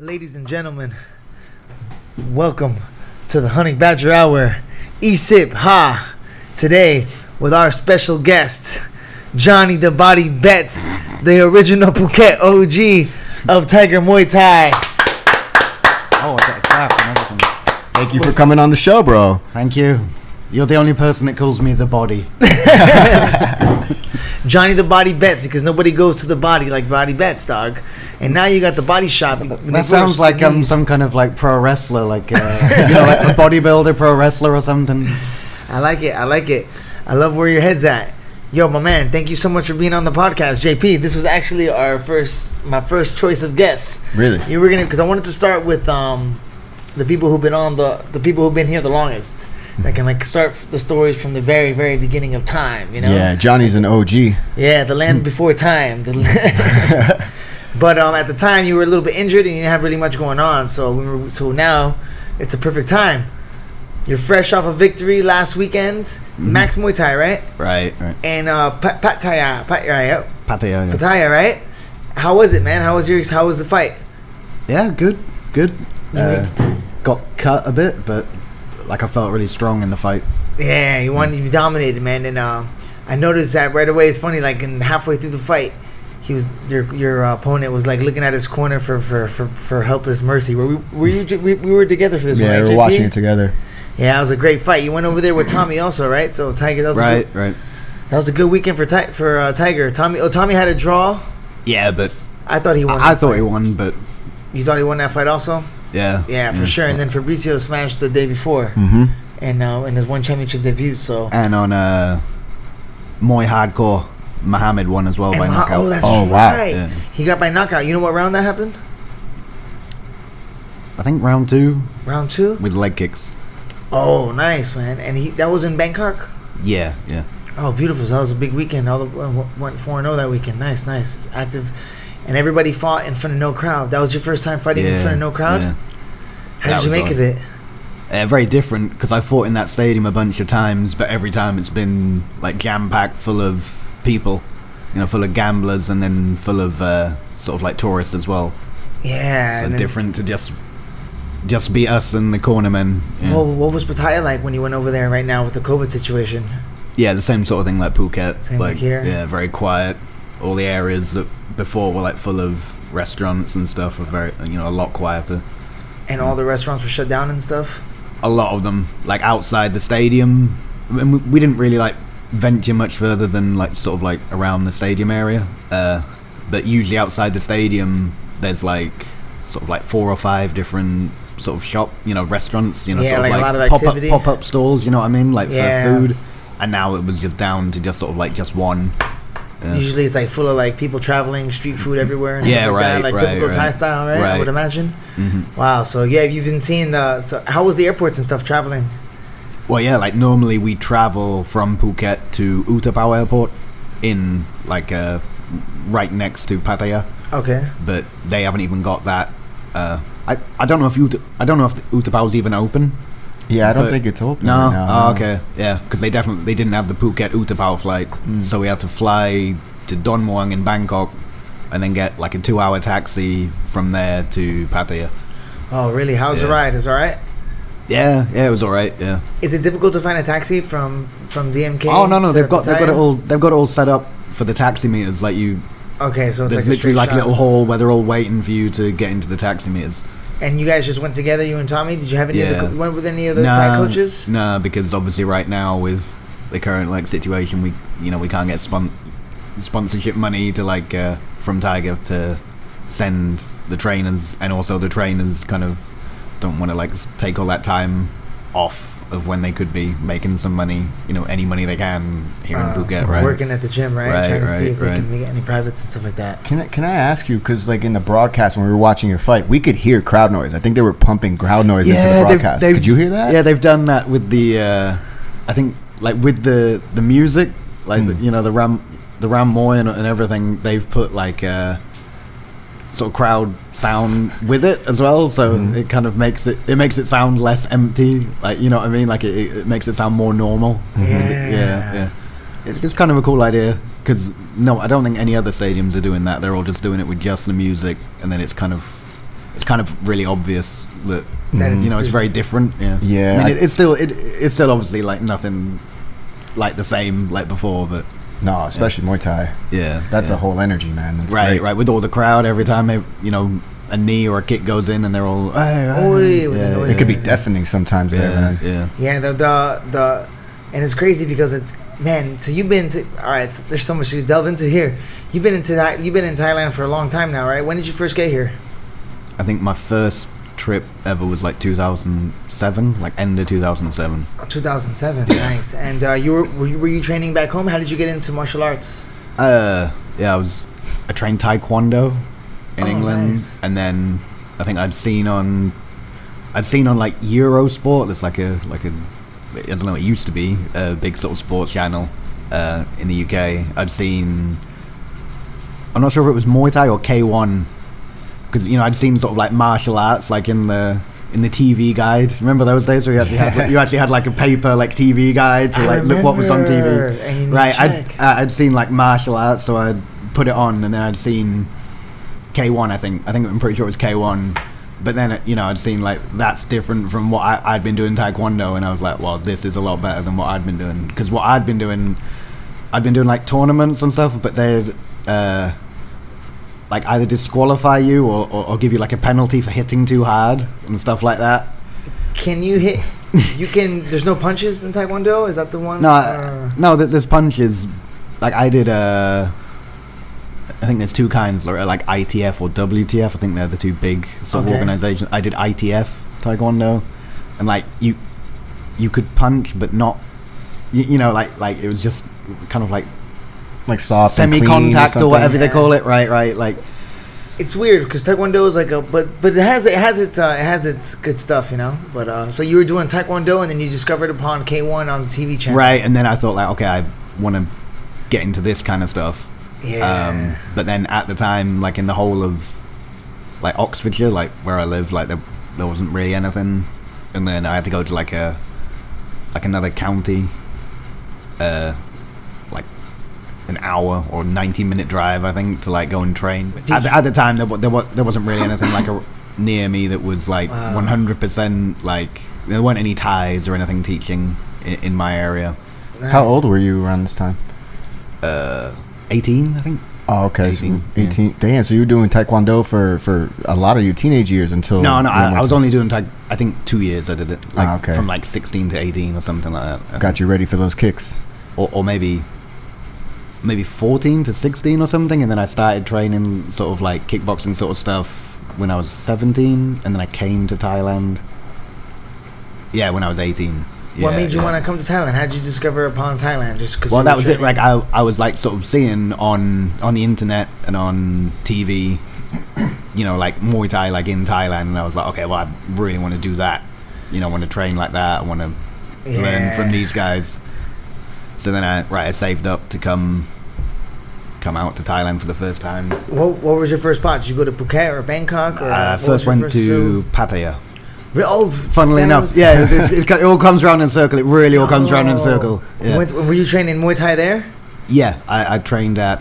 Ladies and gentlemen, welcome to the Honey Badger Hour. E-Sip Ha. Today with our special guest, Jonny the Body Betts, the original Phuket OG of Tiger Muay Thai. Oh, I got a clap and everything. Thank you for coming on the show, bro. Thank you. You're the only person that calls me the body. Jonny the Body Betts, because nobody goes to the body like Body Betts, dog. And now you got the body shop. That sounds like I'm some kind of like pro wrestler, like like a bodybuilder, pro wrestler or something. I like it. I like it. I love where your head's at. Yo, my man, thank you so much for being on the podcast, JP. This was actually my first choice of guests. Really? You were gonna, because I wanted to start with the people who've been on the people who've been here the longest. That can like start the stories from the very, very beginning of time. You know? Yeah, Johnny's an OG. Yeah, the land before time. But at the time you were a little bit injured and you didn't have really much going on. So now it's a perfect time. You're fresh off a victory last weekend, Max Muay Thai, right? Right. And Pattaya, Pattaya, right? How was it, man? How was the fight? Yeah, good. Got cut a bit, but like I felt really strong in the fight. Yeah, you won. You dominated, man. And I noticed that right away. It's funny, like halfway through the fight, he was your opponent was like looking at his corner for helpless mercy. We were together for this one. Yeah, right, we were JP? watching it together. Yeah, it was a great fight. You went over there with Tommy also, right? So Tiger, that was right. That was a good weekend for Tiger. Tommy had a draw. Yeah, but I thought he won. I thought he won, but you thought he won that fight also? Yeah, for sure. And then Fabricio smashed the day before, and in his one championship debut. So and on Muay Hardcore, Muhammad won as well by knockout. Oh, that's wow. right. Yeah. He got by knockout. You know what round that happened? I think round 2. Round 2 with leg kicks. Oh, nice, man. And that was in Bangkok. Yeah. Oh, beautiful. So that was a big weekend. All went 4-0 that weekend. Nice. It's active. And everybody fought in front of no crowd. That was your first time fighting in front of no crowd? Yeah. How did you make of it? Very different, because I fought in that stadium a bunch of times, but every time it's been like jam-packed full of people, full of gamblers, and then full of sort of like tourists as well. Yeah. So different to just be us and the cornermen. Yeah. Well, what was Pattaya like when you went over there right now with the COVID situation? Yeah, the same sort of thing like Phuket. Same like here? Yeah, very quiet. All the areas that before were like full of restaurants and stuff were very, a lot quieter. And all the restaurants were shut down and stuff? A lot of them, like outside the stadium. We didn't really like venture much further than like sort of like around the stadium area. But usually outside the stadium, there's like sort of like 4 or 5 different sort of shop, restaurants, yeah, sort of like a lot of activity. pop-up stalls, you know what I mean, like yeah. for food. And now it was just down to just sort of like just one. Yeah. Usually it's like full of like people traveling, street food everywhere and yeah, stuff like that. Like typical Thai style, right? I would imagine. Wow, so yeah, you've been seeing so how was the airports and stuff traveling? Well, yeah, like normally we travel from Phuket to Utapao Airport in like right next to Pattaya. Okay. But they haven't even got that. I don't know if Utapao's even open. Yeah, I don't think it's open. No. Right now, Oh, okay. Yeah, because they didn't have the Phuket Utapao flight, so we had to fly to Don Muang in Bangkok, and then get like a 2-hour taxi from there to Pattaya. Oh, really? How's the ride? Is it all right? Yeah, it was all right. Yeah. Is it difficult to find a taxi from DMK? Oh no, they've got it all set up for the taxi meters. Like you. Okay, so it's there's like literally like shot. a little hall where they're all waiting for you to get into the taxi meters. And you guys just went together, you and Tommy? Did you have any went with any other Thai coaches? No, because obviously right now with the current like situation, we can't get sponsorship money to like from Tiger to send the trainers, and also the trainers kind of don't want to like take all that time off of when they could be making some money, any money they can here in Phuket, right? Working at the gym, right? Trying to see if they can make any privates and stuff like that. Can I ask you, because like in the broadcast when we were watching your fight, we could hear crowd noise. I think they were pumping crowd noise into the broadcast. Could you hear that? Yeah, they've done that with the I think like with the music, like the Ram Moy and everything. They've put like sort of crowd sound with it as well, so it kind of makes it sound less empty, like, you know what I mean, like it makes it sound more normal. Yeah. It's kind of a cool idea, because I don't think any other stadiums are doing that. They're all just doing it with just the music, and then it's kind of it's kind of really obvious that That you know it's very different. Yeah, Yeah, I mean, it's still obviously like nothing like the same like before, but No, especially Muay Thai. yeah, That's yeah. a whole energy, man. That's Right, great. right. With all the crowd, every time you know a knee or a kick goes in, and they're all Oi, with the yeah, noise. It could be deafening sometimes there, yeah, man. yeah. Yeah, the and it's crazy because it's, man. So you've been to, all right. So there's so much to delve into here. You've been in Thailand for a long time now, right? When did you first get here? I think my first trip ever was like 2007, like end of 2007. 2007. Nice. And were you training back home? How did you get into martial arts? Yeah, I trained Taekwondo in England, nice. and then I think I'd seen on like Eurosport. There's like a I don't know. It used to be a big sort of sports channel in the UK. I'd seen. I'm not sure if it was Muay Thai or K1, because you know I'd seen sort of like martial arts like in the TV guide. Remember those days where you actually had like a paper like TV guide to like look what was on TV. And you Right, check. I'd seen like martial arts, so I'd put it on, and then I'd seen K1. I think I'm pretty sure it was K1. But then you know I'd seen like that's different from what I'd been doing Taekwondo, and I was like, well, this is a lot better than what I'd been doing, because what I'd been doing like tournaments and stuff, but they'd like either disqualify you or give you like a penalty for hitting too hard and stuff like that. Can you hit? You can. There's no punches in Taekwondo. Is that the one? No, there's punches. Like I did I think there's two kinds, like ITF or WTF. I think they're the two big sort of organizations. I did ITF Taekwondo, and like you could punch, but not, you know, like it was just kind of like soft and clean semi-contact or whatever they Yeah. call it. Right. Like It's weird because Taekwondo is like but it has its good stuff, you know. But so you were doing Taekwondo, and then you discovered upon K1 on the TV channel. right, and then I thought like, okay, I want to get into this kind of stuff. Yeah. But then at the time, like in the whole of like Oxfordshire, like where I live, like there wasn't really anything, and then I had to go to like another county, like an hour or 90-minute drive, I think, to like go and train. At the time, there wasn't really anything like near me that was like 100% like, there weren't any Thais or anything teaching in my area. Nice. How old were you around this time? 18, I think. Oh, okay. 18, So 18. Yeah. Damn, so you were doing Taekwondo for a lot of your teenage years until... No, I was only doing I think 2 years I did it. Like, okay. From like 16 to 18 or something like that. I Got think. you ready for those kicks. Or maybe 14 to 16 or something, and then I started training sort of like kickboxing sort of stuff when I was 17, and then I came to Thailand. Yeah, when I was 18. What Yeah, made you yeah. want to come to Thailand? How did you discover upon Thailand? Just because? Well, that was it. Like I was like sort of seeing on the internet and on TV, you know, like Muay Thai like in Thailand, and I was like, okay, well, I really want to do that. You know, I want to train like that. I want to learn from these guys. So then I saved up to come out to Thailand for the first time. What was your first spot? Did you go to Phuket or Bangkok? Or what was First your went to Pattaya. Oh, Funnily that enough, was- yeah, it all comes around in a circle. It really all comes around in a circle. Yeah. Were you training Muay Thai there? Yeah, I trained at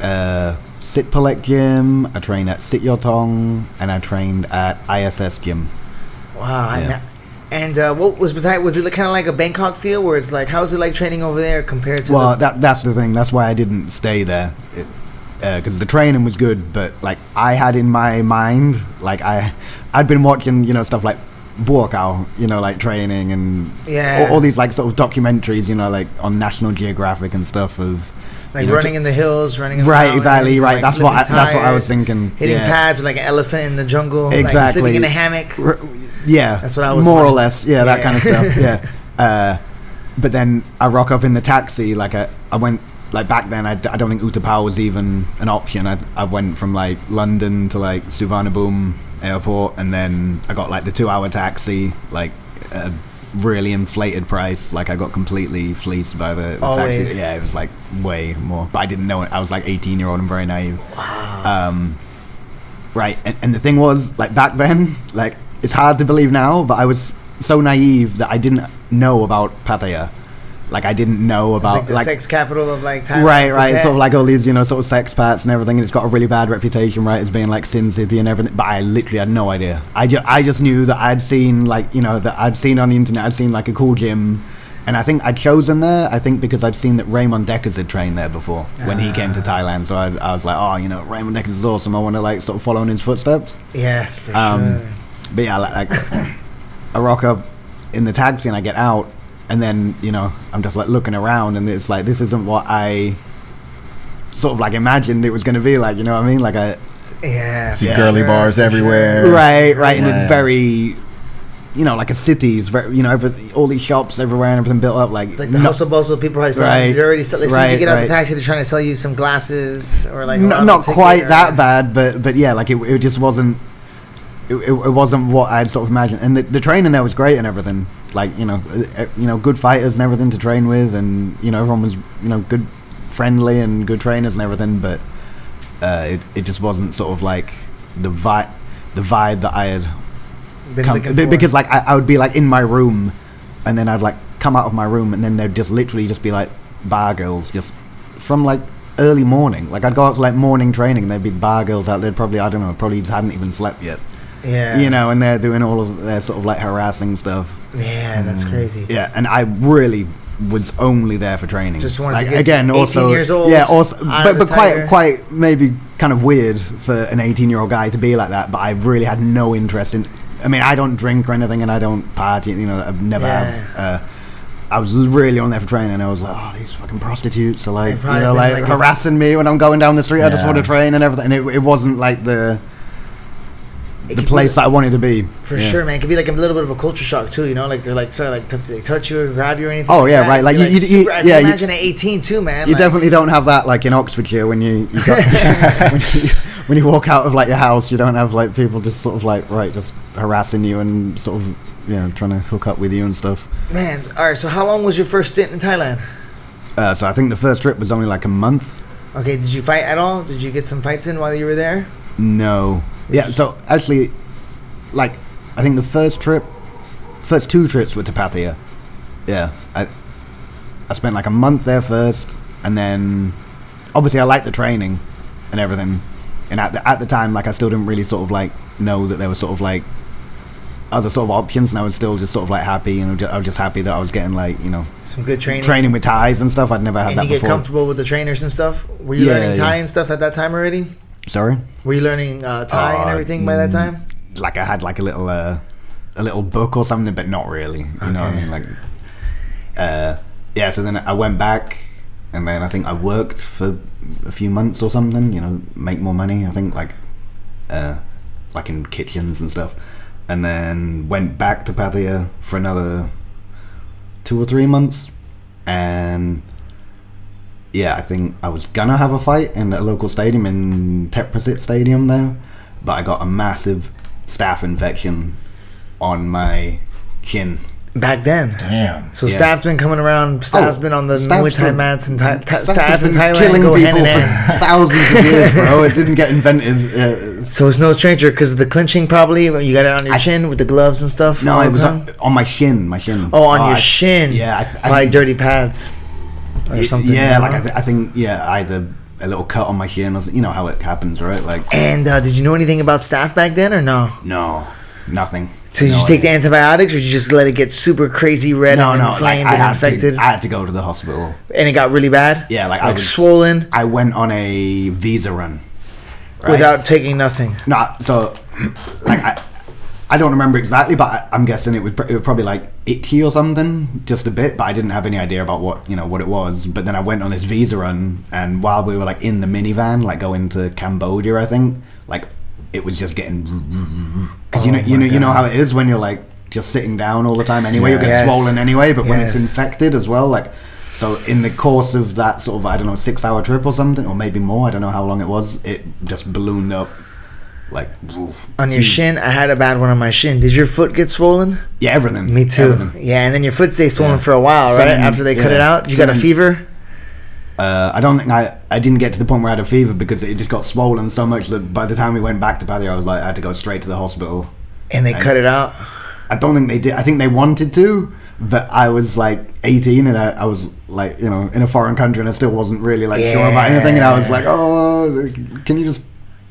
Sitpalek Gym, I trained at Sit Yotong, and I trained at ISS Gym. Wow. Yeah. And what was beside? Was it kind of like a Bangkok feel, where it's like, how's it like training over there compared to? Well, that's the thing. That's why I didn't stay there, because the training was good, but like I had in my mind, like I'd been watching, you know, stuff like Buakao, you know, like training and all these like sort of documentaries, you know, like on National Geographic and stuff of like you know, running in the hills, running in the right, mountains, exactly, right. like That's flipping what I was tires, thinking. Hitting yeah. pads with like an elephant in the jungle, like Exactly. sleeping in a hammock. Yeah, That's what I was more or once. less. Yeah, that kind of stuff. Yeah, but then I rock up in the taxi. Like I went like back then. I don't think Utapao was even an option. I went from like London to like Suvarnabhumi airport, and then I got like the 2-hour taxi, like a really inflated price. Like I got completely fleeced by the taxi. Yeah, it was like way more, but I didn't know it. I was like 18-year-old and very naive. Wow. Right, and the thing was, like back then, like it's hard to believe now, but I was so naive that I didn't know about Pattaya. like I didn't know It's about like the sex capital of like Thailand. right, Phuket. sort of like all these, you know, sort of sex pats and everything, and it's got a really bad reputation, right, as being like Sin City and everything. But I literally had no idea. I just knew that I'd seen, like, you know, that I'd seen on the internet, I'd seen like a cool gym, and I think I'd chosen there. I think because I'd seen that Raymond Deckers had trained there before when he came to Thailand. So I was like, oh, you know, Raymond Deckers is awesome. I want to like sort of follow in his footsteps. Yes, for sure. But yeah, like I rock up in the taxi and I get out, and then, you know, I'm just like looking around, and it's like, this isn't what I sort of like imagined it was going to be like, you know what I mean? Like see girly bars everywhere. Right, and it's very, you know, like a city is very, you know, all these shops everywhere and everything built up like it's like the hustle bustle. People probably selling. They're already selling. So you get out the taxi, they're trying to sell you some glasses or like not quite that bad, but yeah, like it just wasn't. It wasn't what I'd sort of imagined, and the training there was great and everything. Like, you know, good fighters and everything to train with, and you know, everyone was, you know, good, friendly and good trainers and everything. But it just wasn't sort of like the vibe that I had because like I would be like in my room, and then I'd like come out of my room, and then there'd just literally just be like bar girls just from like early morning. Like I'd go out to like morning training, and there'd be bar girls out there probably, I don't know, probably just hadn't even slept yet. Yeah, you know, and they're doing all of their sort of like harassing stuff. Yeah, that's crazy. Yeah, and I really was only there for training. Just wanted like, to get again, 18 also, years old. Yeah, also, but Tiger. quite maybe kind of weird for an 18-year-old guy to be like that. But I really had no interest in. I mean, I don't drink or anything, and I don't party. You know, I've never have. I was really on there for training, and I was like, oh, these fucking prostitutes are like, you know, like harassing me when I'm going down the street. I just want to train and everything. And it wasn't like the place that I wanted to be. For sure, man. It could be like a little bit of a culture shock too, you know, like they're like, sorry, like they touch you or grab you or anything. Oh, like yeah, that. right. Like you imagine at 18 too, man. You definitely don't have that like in Oxfordshire when you got, when you walk out of like your house. You don't have like people just sort of like just harassing you and sort of, you know, trying to hook up with you and stuff. Man, all right. So how long was your first stint in Thailand? So I think the first trip was only like a month. Okay, did you fight at all? Did you get some fights in while you were there? No. Yeah, so actually, like, I think the first two trips were to Pattaya. Yeah, I spent like a month there first, and then obviously I liked the training and everything, and at the time, like, I still didn't really sort of like know that there was sort of like other sort of options, and I was still just sort of like happy, and I was just happy that I was getting like, you know, some good training with Thais and stuff. I'd never had that before. And you get comfortable with the trainers and stuff? Were you learning Thai and stuff at that time already? Sorry? Were you learning Thai and everything by that time? Like I had like a little book or something, but not really. You know what I mean? Like, yeah. So then I went back, and then I think I worked for a few months or something. You know, make more money. I think like in kitchens and stuff, and then went back to Pattaya for another 2 or 3 months, and. Yeah, I think I was gonna have a fight in a local stadium in Teprasit Stadium there, but I got a massive staph infection on my chin. Back then? Damn. So staff's been coming around, staff's been on the Muay Thai mats, and staff in Thailand killing go people hand in hand. for thousands of years, bro. It didn't get invented. So it's no stranger, because of the clinching probably, you got it on your chin with the gloves and stuff? No, it was on my shin. Oh, on your shin? Yeah. Like dirty pads. Or something. Yeah, like I think either a little cut on my shin, or you know how it happens, right? Like. And did you know anything about staph back then, or no? No, nothing. So did you take the antibiotics, or did you just let it get super crazy red and inflamed and infected? I had to go to the hospital. And it got really bad? Yeah, like I was swollen. I went on a visa run. Right? Without taking nothing. No, so like I don't remember exactly, but I'm guessing it was probably like itchy or something, just a bit. But I didn't have any idea about what it was. But then I went on this visa run, and while we were like in the minivan, like going to Cambodia, I think, like it was just getting because you know how it is when you're like just sitting down all the time anyway. You get swollen anyway, but when it's infected as well, like. So in the course of that sort of 6-hour trip or something, or maybe more, I don't know how long it was. It just ballooned up. Like on your shin. I had a bad one on my shin. Did your foot get swollen? Yeah, everything. Me too. Everything. Yeah, and then your foot stays swollen for a while, right? After they cut it out. You got a fever? I don't think I didn't get to the point where I had a fever, because it just got swollen so much that by the time we went back to Pattaya, I was like, I had to go straight to the hospital. And they cut it out? I don't think they did. I think they wanted to, but I was like, 18 and I was like, you know, in a foreign country and I still wasn't really like sure about anything, and I was like, oh, can you just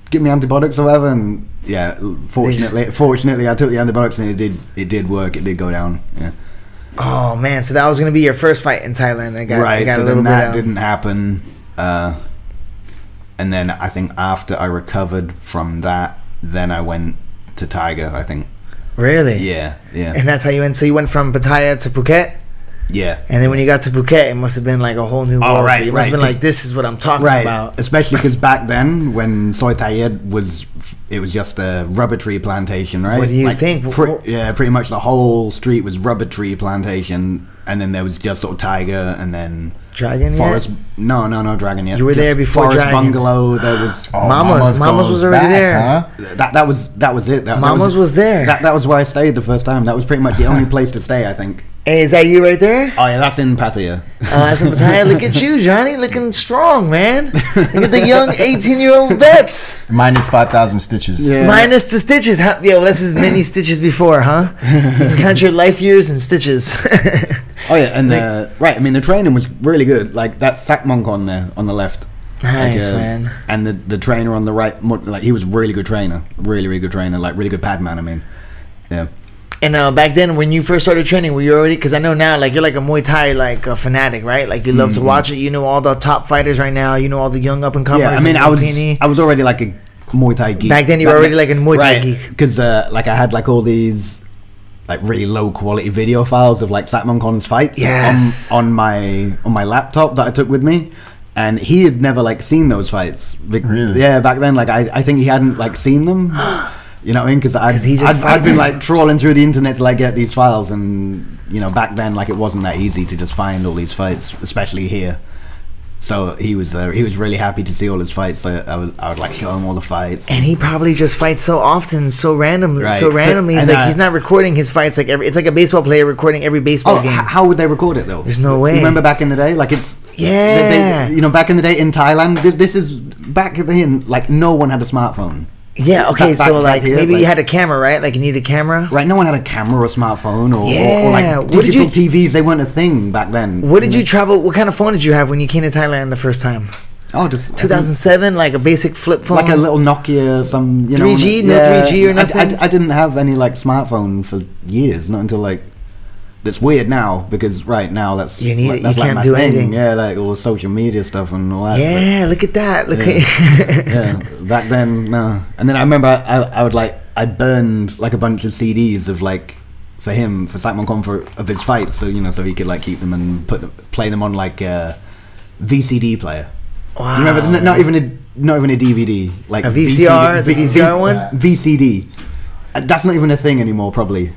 give me antibiotics or whatever? And yeah, fortunately I took the antibiotics and it did work. It did go down. Yeah. Oh man, so that was gonna be your first fight in Thailand. Right, so then that didn't happen, and then I think after I recovered from that, then I went to Tiger, I think. Really? Yeah. And that's how you went. So you went from Pattaya to Phuket. Yeah. And then when you got to Phuket, it must have been like a whole new world. Right, you must have been like, this is what I'm talking about. Especially because back then, when Soi Thaiet was just a rubber tree plantation, right? What do you think? Pretty much the whole street was rubber tree plantation, and then there was just sort of Tiger, and then Dragon Forest. Yet? No, Dragon Yet. You were there before Forest Dragon. Bungalow. There was Mama's was already there. Huh? That was it. Mama's was there. That was where I stayed the first time. That was pretty much the only place to stay, I think. Hey, is that you right there? Oh yeah, that's in Pattaya. Oh, that's in Pattaya. Look at you, Johnny, looking strong, man. Look at the young 18-year-old Betts. Minus 5,000 stitches. Yeah. Minus the stitches. Yo, that's as many stitches before, huh? You can count your life years and stitches. Oh yeah, and right. I mean, the training was really good. Like that Sakmonkon there on the left. Nice, man. And the trainer on the right, like he was a really good trainer, really good trainer, like really good pad man. I mean, yeah. And back then, when you first started training, were you already? Because I know now, like you're like a Muay Thai like a fanatic, right? Like you love to watch it. You know all the top fighters right now. You know all the young up and comers. Yeah, I mean, I was already like a Muay Thai geek. Back then, you were already like a Muay Thai geek. Because like I had like all these like really low quality video files of like Sakmonkon's fights. Yes. on my laptop that I took with me. And he had never like seen those fights. Really? Yeah, back then, like I think he hadn't like seen them. You know what I mean? Because I'd been like trawling through the internet to like get these files, and you know back then like it wasn't that easy to just find all these fights, especially here. So he was really happy to see all his fights. So I would like show him all the fights. And he probably just fights so often, so randomly, right. It's like he's not recording his fights like it's like a baseball player recording every baseball game. How would they record it though? There's no way. Remember back in the day, like it's you know back in the day in Thailand. This is back then, like no one had a smartphone. Yeah, okay, so like here, maybe you had a camera, right? Like you need a camera? Right, no one had a camera or a smartphone or like digital TVs. They weren't a thing back then. What did you travel, what kind of phone did you have when you came to Thailand the first time? Oh, just 2007, like a basic flip phone? Like a little Nokia, some, you 3G? know. 3G or nothing? I didn't have any like smartphone for years, not until like, that's weird now because right now that's you need that's you like can't my do thing. anything. Yeah, like all the social media stuff and all that. Yeah, look at that. Look yeah, back then no. And then I remember I burned like a bunch of CDs of like for Sakmonkon of his fights, so you know so he could like keep them and play them on like a VCD player. Wow. Do you remember? Not even a DVD, like a VCR, the VCR one. VCD. That's not even a thing anymore, probably.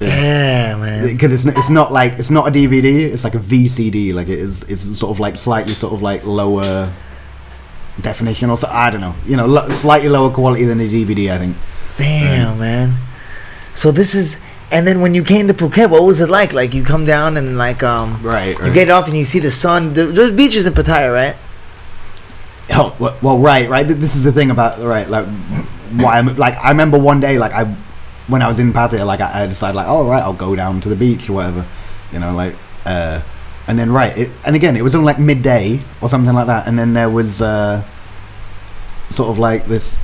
Yeah, man. Because it's not a DVD. It's like a VCD. Like it's sort of like slightly sort of like lower definition, or so, I don't know. You know, slightly lower quality than a DVD. I think. Damn, man. So this is. And then when you came to Phuket, what was it like? Like you come down and like right. You get off and you see the sun. There's beaches in Pattaya, right? Oh well, right. This is the thing about like why I'm like I remember one day like when I was in Pattaya, like I decided like, oh right, I'll go down to the beach or whatever, you know, like and then and again it was on like midday or something like that, and then there was sort of like this,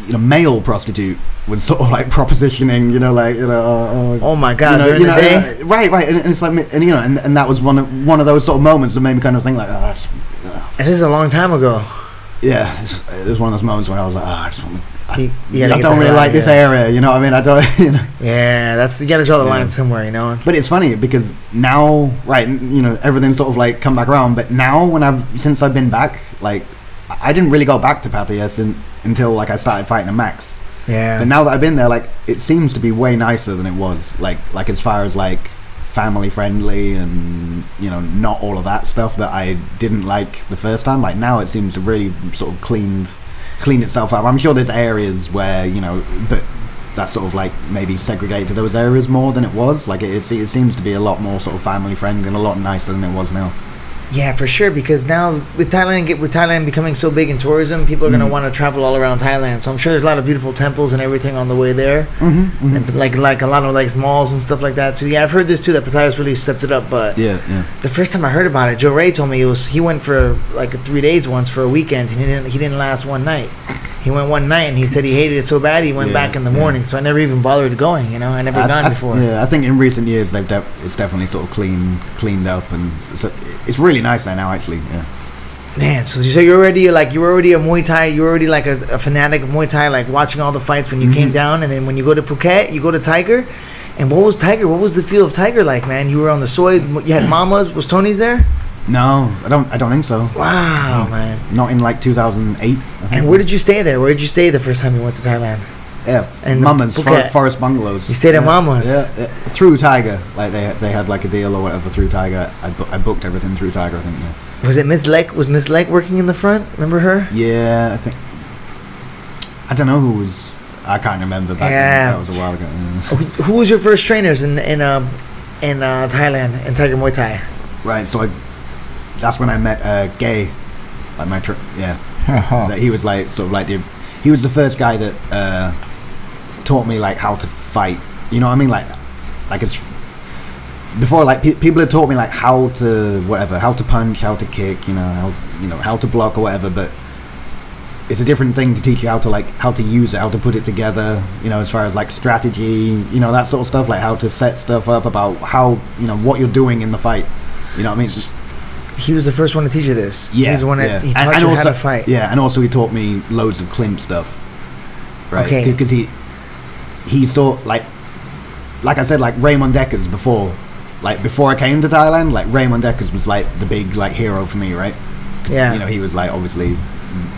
you know, male prostitute was sort of like propositioning, you know, like you know, oh my god, during the day, right, and it's like, and you know, and that was one of those sort of moments that made me kind of think like, this is a long time ago. Yeah, it was one of those moments when I was like, I just want to. I don't really like this area, you know what I mean? I don't, you know. Yeah, you gotta draw the line somewhere, you know. But it's funny because now, right, you know, everything's sort of like come back around. But now, since I've been back, like, I didn't really go back to Pattaya until like I started fighting a Max. Yeah. But now that I've been there, like, it seems to be way nicer than it was. Like as far as like family friendly and you know not all of that stuff that I didn't like the first time. Like now it seems to really sort of clean itself up. I'm sure there's areas where you know, but that's sort of like maybe segregated to those areas more than it was. Like it seems to be a lot more sort of family friendly and a lot nicer than it was now. Yeah, for sure. Because now with Thailand becoming so big in tourism, people are gonna want to travel all around Thailand. So I'm sure there's a lot of beautiful temples and everything on the way there, and like a lot of like malls and stuff like that too. Yeah, I've heard this too, that Pattaya's really stepped it up. But yeah. the first time I heard about it, Joe Ray told me he went for like 3 days once for a weekend, and he didn't last one night. He went one night and he said he hated it so bad he went back in the morning. So I never even bothered going. You know, I never gone before. Yeah, I think in recent years it's definitely sort of cleaned up, and so it's really nice there now actually. Yeah. Man, so you were already a Muay Thai. You were already like a fanatic of Muay Thai, like watching all the fights when you came down, and then when you go to Phuket, you go to Tiger. And what was Tiger? What was the feel of Tiger like, man? You were on the soy. You had Mamas. Was Tony's there? No, I don't think so. Wow, man. Not in like 2008. And where did you stay there? Where did you stay the first time you went to Thailand? Yeah, and Mama's Forest Bungalows. You stayed at Mama's? Yeah, through Tiger. Like they had like a deal or whatever through Tiger. I booked everything through Tiger, I think. Yeah. Was it Miss Lek? Was Miss Lek working in the front? Remember her? Yeah, I think. I don't know who was. I can't remember back then. That was a while ago. Yeah. Who was your first trainers in Thailand in Tiger Muay Thai? Right, so that's when I met Gay, like my that he was like sort of like he was the first guy that taught me like how to fight. You know what I mean? Like it's before like people had taught me like how to punch, how to kick, how to block or whatever, but it's a different thing to teach you how to use it, how to put it together, as far as like strategy, that sort of stuff, like how to set stuff up, about how, what you're doing in the fight. You know what I mean? He was the first one to teach you this. Yeah. He was the one that he taught you how to fight. Yeah, and also he taught me loads of clinch stuff. Right? Okay. Because he saw, like I said, like Raymond Deckers before I came to Thailand, like Raymond Deckers was like the big like hero for me, right? Yeah. He was like obviously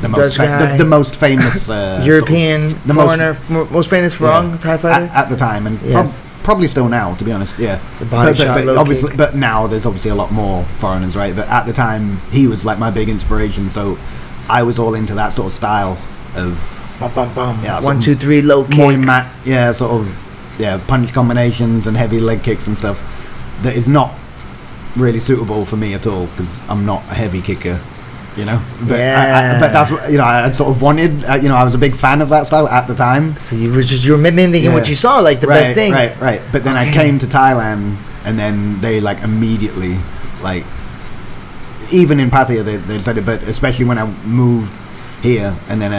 the most famous European foreigner, most famous Thai fighter at the time, and probably still now, to be honest. Yeah, the body shot, but obviously, but now there's obviously a lot more foreigners, right? But at the time, he was like my big inspiration, so I was all into that sort of style of bum, bum, bum. Yeah, 1, 2, 3 low kick, punch combinations and heavy leg kicks and stuff. That is not really suitable for me at all, because I'm not a heavy kicker. But that's what I sort of wanted. I was a big fan of that style at the time. So you were mimicking what you saw, like the best thing. Right. But then I came to Thailand, and then they like immediately, like, even in Pattaya they said it, but especially when I moved here, and then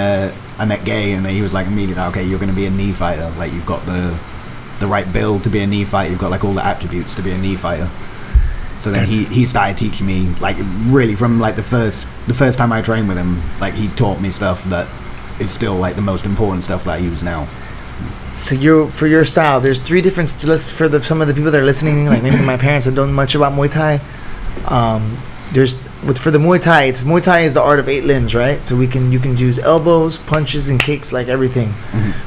I met Gay, and he was like immediately, okay, you're going to be a knee fighter. Like, you've got the right build to be a knee fighter. You've got like all the attributes to be a knee fighter. So then he started teaching me, like, really from like the first time I trained with him, like he taught me stuff that is still like the most important stuff that I use now. So for your style, there's 3 different styles for some of the people that are listening, like maybe my parents that don't know much about Muay Thai. For the Muay Thai is the art of 8 limbs, right? So you can use elbows, punches, and kicks, like everything.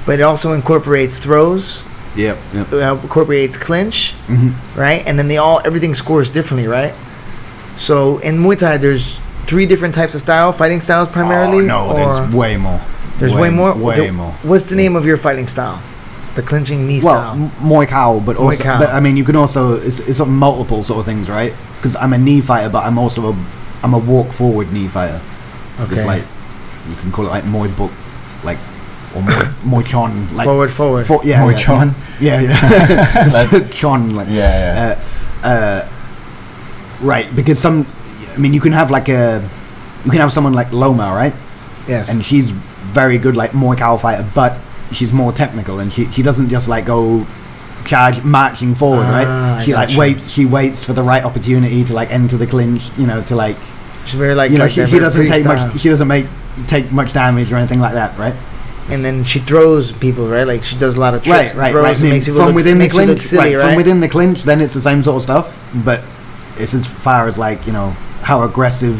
But it also incorporates throws. Yep. Incorporates clinch, right? And then everything scores differently, right? So in Muay Thai, there's 3 different types of fighting styles primarily. Oh, no, there's way more. There's way more. Way more. What's the name of your fighting style? The clinching knee style. Muay Khao, but also, but I mean, you can also it's sort of multiple sort of things, right? Because I'm a knee fighter, but I'm also a walk forward knee fighter. Okay. It's like, you can call it like Muay Book, like. Or Muay Chon, like forward. Muay Chon. Yeah. Chon, like right, because you can have someone like Loma, right? Yes. And she's very good, like Muay Khao fighter, but she's more technical, and she doesn't just like go marching forward, right? She waits for the right opportunity to like enter the clinch, to like. She's very like she doesn't take much. She doesn't take much damage or anything like that, right? And then she throws people, right? Like, she does a lot of tricks. Right. From within the clinch, silly, right? From within the clinch, then it's the same sort of stuff, but it's as far as like, how aggressive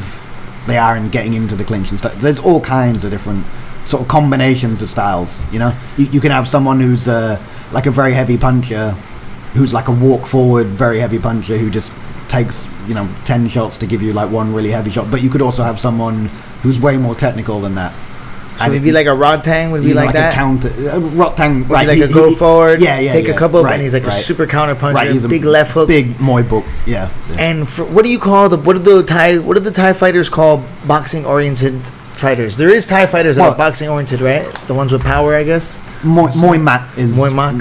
they are in getting into the clinch and stuff. There's all kinds of different sort of combinations of styles. You can have someone who's like a very heavy puncher, who's like a walk forward very heavy puncher who just takes 10 shots to give you like one really heavy shot. But you could also have someone who's way more technical than that. So would it be like a rod tang? Would it be like that? A counter, rod tang, right? Like a go forward. Yeah. Take a couple, and he's like a super counter puncher. Right, he's big left hook. Big Muay book. Yeah. And what do you call what do the Thai fighters call boxing oriented fighters? There is Thai fighters that are boxing oriented, right? The ones with power, I guess. Muay mat is Muay mat.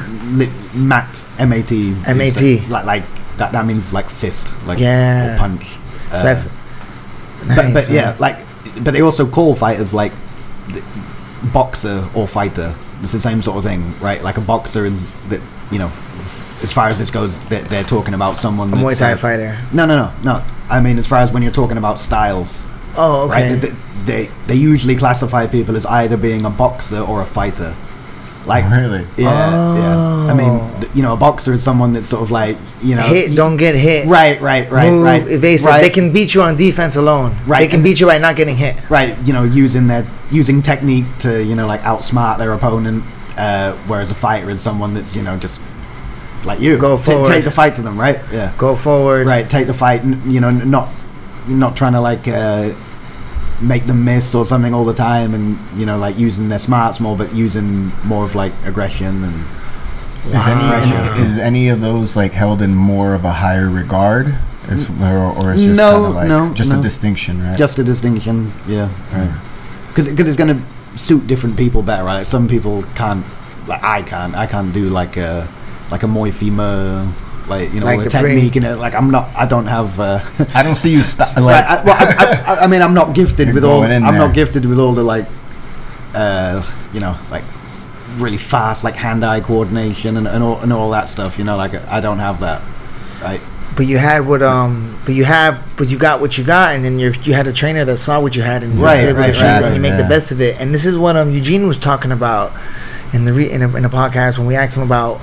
Mat M-A-T. M-A-T. Like that. That means like fist. Like or punch. So that's. Nice, but yeah, but they also call fighters like boxer or fighter. It's the same sort of thing, right? Like a boxer is that, you know, as far as this goes, they're talking about someone. A Muay Thai fighter. No. I mean, as far as when you're talking about styles. Oh, okay. Right? They usually classify people as either being a boxer or a fighter. Like really? Yeah. I mean, you know, a boxer is someone that's sort of like, you know, don't get hit. Right. Move, evasive. Right. They can beat you on defense alone. Right. They can beat you by not getting hit. Right. You know, using technique to, you know, like outsmart their opponent. Whereas a fighter is someone that's, you know, just like you. Go forward. Take the fight to them, right? Yeah. Go forward. Right. Take the fight. You know, not trying to like make them miss or something all the time, and you know, like using their smarts more, but using more of like aggression and. Is any of those like held in more of a higher regard, or it's just kind of like just a distinction, right? Just a distinction, yeah. Right. Because it's going to suit different people better, right? Like some people can't, like I can't do like a Muay Femur. Like, you know, like the technique in it. Like I don't have. I don't see you like. I mean, I'm not gifted with all. I'm not gifted with all the like, you know, like really fast like hand-eye coordination and all that stuff. You know, like I don't have that, right? But you had what but you got what you got, and then you had a trainer that saw what you had, and and you make the best of it. And this is what Eugene was talking about in a podcast when we asked him about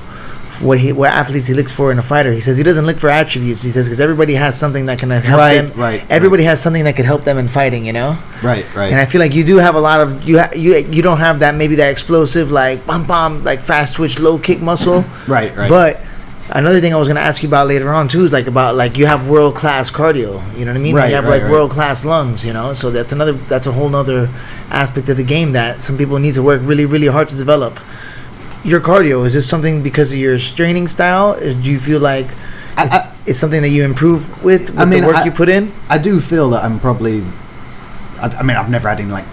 what athletes he looks for in a fighter. He says he doesn't look for attributes. He says because everybody has something that can help them. Everybody has something that can help them in fighting. You know. Right. And I feel like you do have a lot of you don't have that that explosive like bam like fast twitch low kick muscle. Right. But another thing I was going to ask you about later on too is like about like you have world class cardio. You know what I mean? You have world class lungs. You know, so that's a whole nother aspect of the game that some people need to work really really hard to develop. Your cardio, is this something because of your training style? Do you feel like it's something that you improve with the work you put in? I do feel that I'm probably. I mean, I've never had any like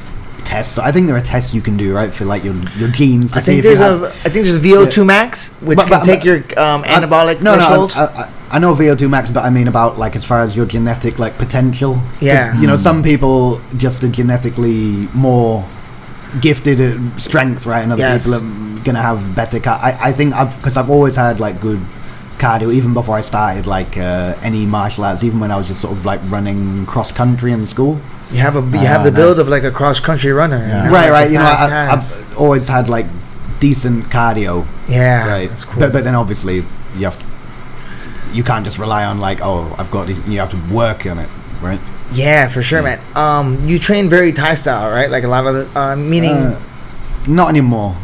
tests. So I think there are tests you can do, right, for like your genes. To I think there's VO2 max, which can take your anabolic threshold. I know VO2 max, but I mean about like as far as your genetic like potential. Yeah. You know, some people just are genetically more gifted at strength, right, and other people are gonna have better I think because I've always had like good cardio even before I started like any martial arts, even when I was just sort of like running cross country in school. You have the build of like a cross country runner. Yeah. Right. You know, I've always had like decent cardio. Yeah, right. That's cool. But then obviously you can't just rely on like, oh, I've got these. You have to work on it, right? Yeah, for sure, man. You train very Thai style, right? Like a lot of the meaning. Not anymore.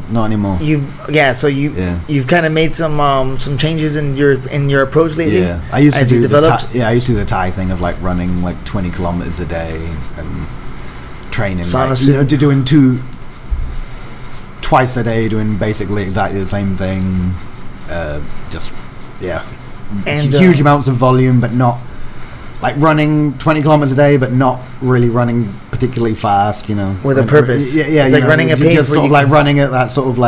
You've kind of made some changes in your approach lately. Yeah, I used to do the Thai thing of like running like 20 kilometers a day and training, like, doing twice a day, doing basically exactly the same thing. And huge amounts of volume, but not like running 20 kilometers a day, but not really running particularly fast, you know. With a purpose. Yeah. It's like running a pace. Just sort of like running at that sort of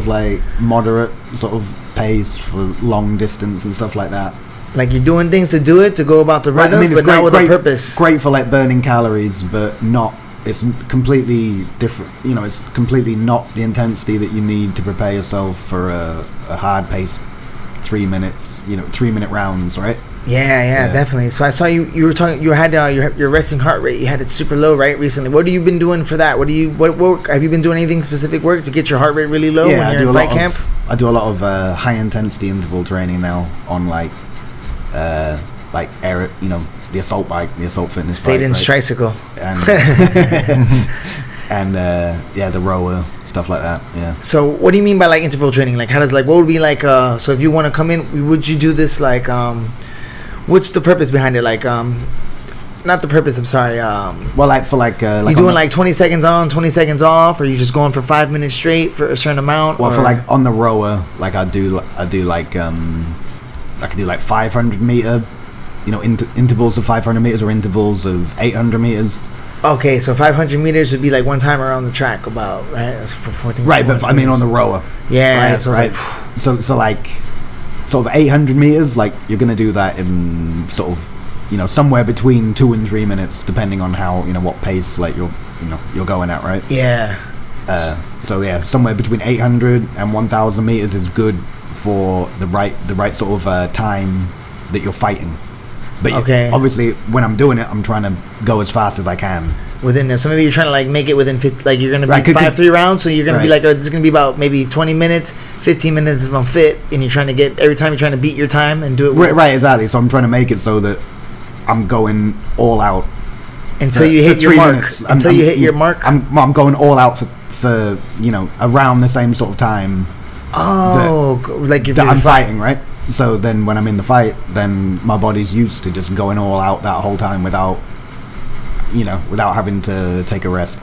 like moderate sort of pace for long distance and stuff like that. Like you're doing things to do it, to go about the rhythms, but not with a purpose. Great for like burning calories, but not. It's completely different. You know, it's completely not the intensity that you need to prepare yourself for a hard pace 3 minutes. 3 minute rounds, right? Yeah, definitely. So I saw you were talking. You had your resting heart rate. You had it super low, right? Recently, what have you been doing for that? What work have you been doing? Anything specific work to get your heart rate really low when you're in fight camp? I do a lot of high intensity interval training now on like air, the assault bike, the assault fitness. Satan's bike, tricycle. And the rower, stuff like that. Yeah. So what do you mean by like interval training? Like how does what would be like? So if you want to come in, would you do this like? What's the purpose behind it? Like, not the purpose. I'm sorry. Well, like for like you doing like 20 seconds on, 20 seconds off, or you just going for 5 minutes straight for a certain amount? Well, for like on the rower, like I do like I could do like 500 meter, you know, intervals of 500 meters or intervals of 800 meters. Okay, so 500 meters would be like one time around the track, about, right? That's for 14. Right, but I mean on the rower. Yeah, right, so right. So like sort of 800 meters, like you're gonna do that in sort of, you know, somewhere between 2 and 3 minutes, depending on how, you know, what pace like you're going at, right? Yeah. So yeah, somewhere between 800 and 1,000 meters is good for the right sort of time that you're fighting. But okay, obviously when I'm doing it, I'm trying to go as fast as I can within there. So maybe you're trying to like make it within 50, like you're gonna be right, 5-3 rounds. So you're gonna be right. like, this is gonna be about maybe 20 minutes, 15 minutes if I'm fit, and you're trying to get every time you're trying to beat your time and do it. Right, exactly. So I'm trying to make it so that I'm going all out until you hit your mark. Minutes. Until you hit your mark. I'm going all out for you know, around the same sort of time. Oh, like you're I'm fighting, right? So then when I'm in the fight, then my body's used to just going all out that whole time without having to take a rest.